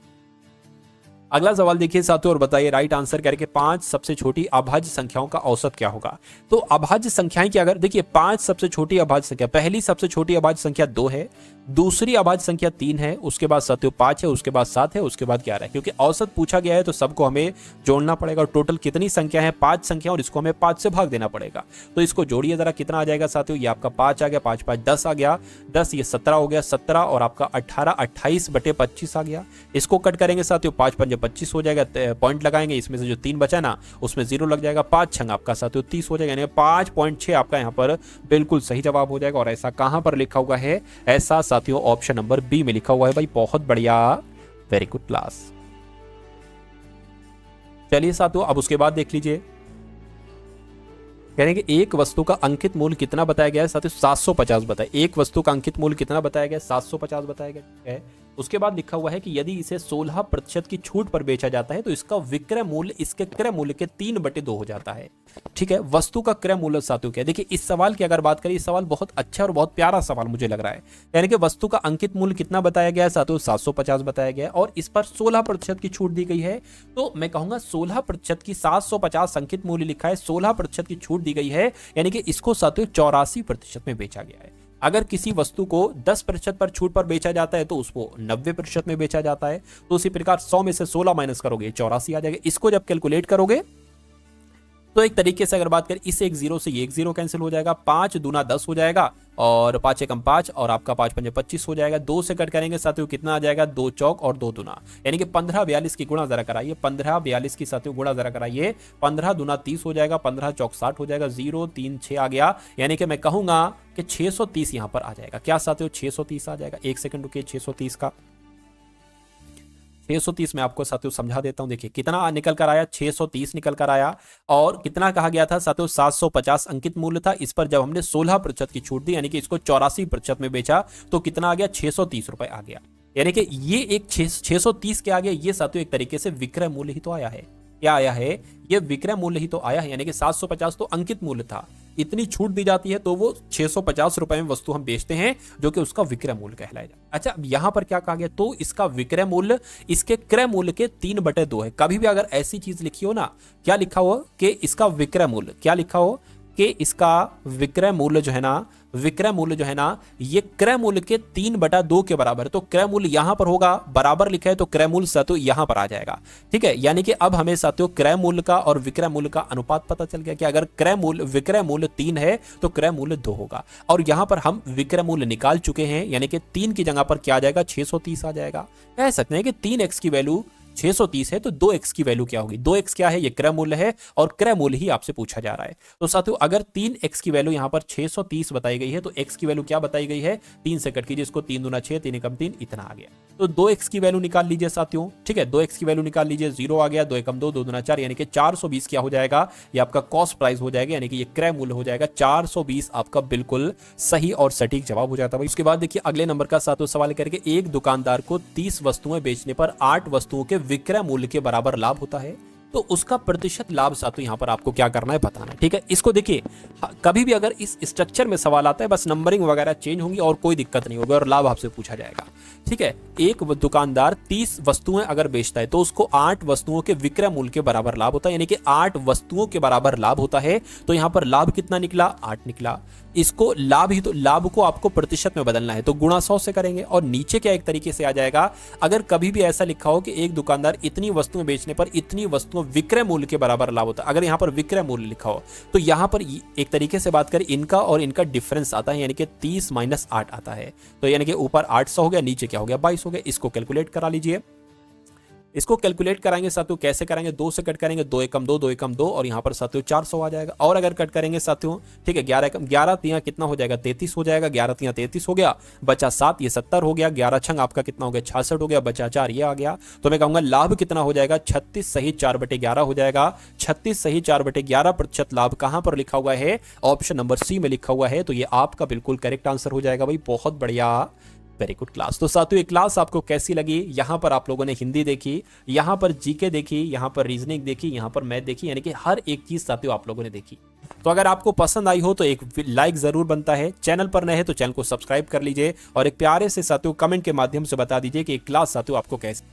अगला सवाल देखिए साथियों और बताइए राइट आंसर करके 5 सबसे छोटी अभाज्य संख्याओं का औसत क्या होगा। तो अभाज्य संख्याएं की अगर देखिए 5 सबसे छोटी अभाज्य संख्या, पहली सबसे छोटी अभाज्य संख्या 2 है, दूसरी अभाज्य संख्या 3 है, उसके बाद साथियों 5 है, उसके बाद 7 है, उसके बाद 11 है। क्योंकि औसत पूछा गया है तो सबको हमें जोड़ना पड़ेगा। और टोटल कितनी संख्या है, 5 संख्या, और इसको हमें 5 से भाग देना पड़ेगा। तो इसको जोड़िए जरा, कितना आ जाएगा साथियों, ये आपका 5 आ गया, 5 5 10 आ गया, 10 ये 17 हो गया, 17 और आपका 18 28/25 आ गया। इसको कट करेंगे साथियों, 5 पंजे 25 हो जाएगा, पॉइंट लगाएंगे, इसमें से जो 3 बचा ना उसमें 0 लग जाएगा, 5 छंग आपका साथियों 30 हो जाएगा, यानी 5.6 आपका यहाँ पर बिल्कुल सही जवाब हो जाएगा। और ऐसा कहां पर लिखा हुआ है? ऐसा साथियों ऑप्शन नंबर बी में लिखा हुआ है भाई। बहुत बढ़िया, वेरी गुड क्लास। चलिए साथियों अब उसके बाद देख लीजिए, कह रहे हैं कि एक वस्तु का अंकित मूल्य कितना बताया गया है साथियों? 750 बताया। एक वस्तु का अंकित मूल्य कितना बताया गया? 750 बताया गया है। उसके बाद लिखा हुआ है कि यदि इसे 16% की छूट पर बेचा जाता है तो इसका विक्रय मूल्य इसके क्रय मूल्य के 3/2 हो जाता है। ठीक है, वस्तु का क्रय मूल्य साथियों क्या है? देखिए इस सवाल की अगर बात करें, इस सवाल बहुत अच्छा और बहुत प्यारा सवाल मुझे लग रहा है। यानी कि वस्तु का अंकित मूल्य कितना बताया गया है साथियों? 750 बताया गया है और इस पर 16% की छूट दी गई है। तो मैं कहूंगा 16% की 750 अंकित मूल्य लिखा है, 16% की छूट दी गई है, यानी कि इसको साथियों 84% में बेचा गया है। अगर किसी वस्तु को 10% पर छूट पर बेचा जाता है तो उसको 90% में बेचा जाता है। तो उसी प्रकार 100 में से 16 माइनस करोगे 84 आ जाएगा। इसको जब कैलकुलेट करोगे तो एक तरीके से अगर बात करें, इस एक जीरो से ये एक जीरो कैंसिल हो जाएगा, 5 दूना 10 हो जाएगा और 5 एकम 5 और आपका 5 पंजे 25 हो जाएगा। 2 से कट करेंगे साथियों कितना आ जाएगा? 2 चौक और 2 दूना, यानी कि 1542 की गुणा जरा कराइए, 1542 की साथियों गुणा जरा कराइए, 15 दूना 30 हो जाएगा, 15 चौक 60 हो जाएगा, 0 3 6 आ गया, यानी कि मैं कहूंगा कि 630 यहां पर आ जाएगा। क्या साथियों? 630 आ जाएगा। एक सेकंड रुकिए, 630 का 630 में आपको साथियों समझा देता हूं। देखिए कितना निकल कर आया, 630 निकल कर आया। और कितना कहा गया था साथियों? 750 अंकित मूल्य था। इस पर जब हमने 16% की छूट दी, यानी कि इसको 84% में बेचा, तो कितना आ गया? 630 रुपए आ गया। यानी कि ये एक 630 के आगे ये साथियों एक तरीके से विक्रय मूल्य ही तो आया है। क्या आया है? ये विक्रय मूल्य ही तो आया है। यानी कि 750 तो अंकित मूल्य था, इतनी छूट दी जाती है तो वो 650 रुपए में वस्तु हम बेचते हैं, जो कि उसका विक्रय मूल्य कहलाएगा। अच्छा, अब यहां पर क्या कहा गया? तो इसका विक्रय मूल्य इसके क्रय मूल्य के 3/2 है। कभी भी अगर ऐसी चीज लिखी हो ना, क्या लिखा हो कि इसका विक्रय मूल्य, क्या लिखा हो कि इसका विक्रय मूल्य जो है ना, विक्रय मूल्य जो है ना, ये क्रय मूल्य के 3/2 के बराबर है। तो क्रय मूल्य यहां पर होगा, बराबर लिखा है तो क्रय मूल्य साथियों यहां पर आ जाएगा। ठीक है, यानी कि अब हमें साथियों क्रय मूल्य का और विक्रय मूल्य का अनुपात पता चल गया कि अगर क्रय मूल्य विक्रय मूल्य 3 है तो क्रय मूल्य 2 होगा। और यहां पर हम विक्रय मूल्य निकाल चुके हैं, यानी कि 3 की जगह पर क्या आ जाएगा? 630 आ जाएगा। कह सकते हैं कि 3x की वैल्यू 630 है तो 2x की वैल्यू क्या होगी? 2x क्या है? ये क्रय मूल्य है और क्रय मूल्य ही आपसे पूछा जा रहा है। तो साथियों अगर 3x की वैल्यू यहां पर 630 बताई गई है तो x की वैल्यू क्या बताई गई है? 3 से कट कीजिए इसको, 3 दूना 6, 3 एकम 3, इतना आ गया। तो 2x की वैल्यू निकाल लीजिए साथियों। ठीक है, 2x की वैल्यू निकाल लीजिए, 0 आ गया, 2 एकम 2, 2 दूना 4, यानी कि 420 क्या हो जाएगा? ये आपका कॉस्ट प्राइस हो जाएगा, यानी कि ये क्रय मूल्य हो जाएगा। 420 आपका बिल्कुल सही और सटीक जवाब हो जाता है। उसके बाद देखिए अगले नंबर का साथियों सवाल करके, एक दुकानदार को 30 वस्तुएं बेचने पर 8 वस्तुओं के विक्रय मूल्य के बराबर लाभ होता है, तो उसका प्रतिशत लाभ साथियों यहां पर आपको क्या करना है? बताना है। ठीक है, इसको देखिए कभी भी अगर इस स्ट्रक्चर में सवाल आता है, बस नंबरिंग वगैरह चेंज होंगी और कोई दिक्कत नहीं होगी और लाभ आपसे पूछा जाएगा। ठीक है, एक दुकानदार 30 वस्तुएं अगर बेचता है तो उसको 8 वस्तुओं के विक्रय मूल्य के बराबर लाभ होता है, यानी कि 8 वस्तुओं के बराबर लाभ होता है। तो यहां पर लाभ कितना निकला? 8 निकला। इसको लाभ ही तो, लाभ को आपको प्रतिशत में बदलना है तो गुणा 100 से करेंगे। और नीचे क्या एक तरीके से आ जाएगा, अगर कभी भी ऐसा लिखा हो कि एक दुकानदार इतनी वस्तुएं बेचने पर इतनी वस्तुओं विक्रय मूल्य के बराबर लाभ होता है, अगर यहां पर विक्रय मूल्य लिखा हो तो यहां पर एक तरीके से बात करें इनका और इनका डिफरेंस आता है, यानी कि 30 माइनस 8 आता है। तो यानी कि ऊपर 800 हो गया, नीचे क्या हो गया? 22 हो गया। इसको कैलकुलेट करा लीजिए। इसको कैलकुलेट कराएंगे साथियों, कैसे कराएंगे? 2 से कट करेंगे, 2 एकम 2, 2 एकम 2 और यहां पर साथियों 400 आ जाएगा। और अगर कट करेंगे साथियों, ठीक है, 11 एकम 11 तिया कितना हो जाएगा? 33 हो जाएगा। 11 तिया 33 हो गया, बचा 7, ये 70 हो गया। 11 छंग आपका कितना हो गया? 66 हो गया, बचा 4, ये आ गया। तो मैं कहूंगा लाभ कितना हो जाएगा? 36 सही 4/11 हो जाएगा। 36 सही 4/11% लाभ कहां पर लिखा हुआ है? ऑप्शन नंबर सी में लिखा हुआ है। तो ये आपका बिल्कुल करेक्ट आंसर हो जाएगा भाई। बहुत बढ़िया, वेरी गुड क्लास। तो साथियों ये क्लास आपको कैसी लगी? यहां पर आप लोगों ने हिंदी देखी, यहां पर जीके देखी, यहां पर रीजनिंग देखी, यहां पर मैथ देखी, यानी कि हर एक चीज साथियों आप लोगों ने देखी। तो अगर आपको पसंद आई हो तो एक लाइक जरूर बनता है। चैनल पर नए हैं तो चैनल को सब्सक्राइब कर लीजिए और एक प्यारे से साथियों कमेंट के माध्यम से बता दीजिए कि क्लास साथियों आपको कैसी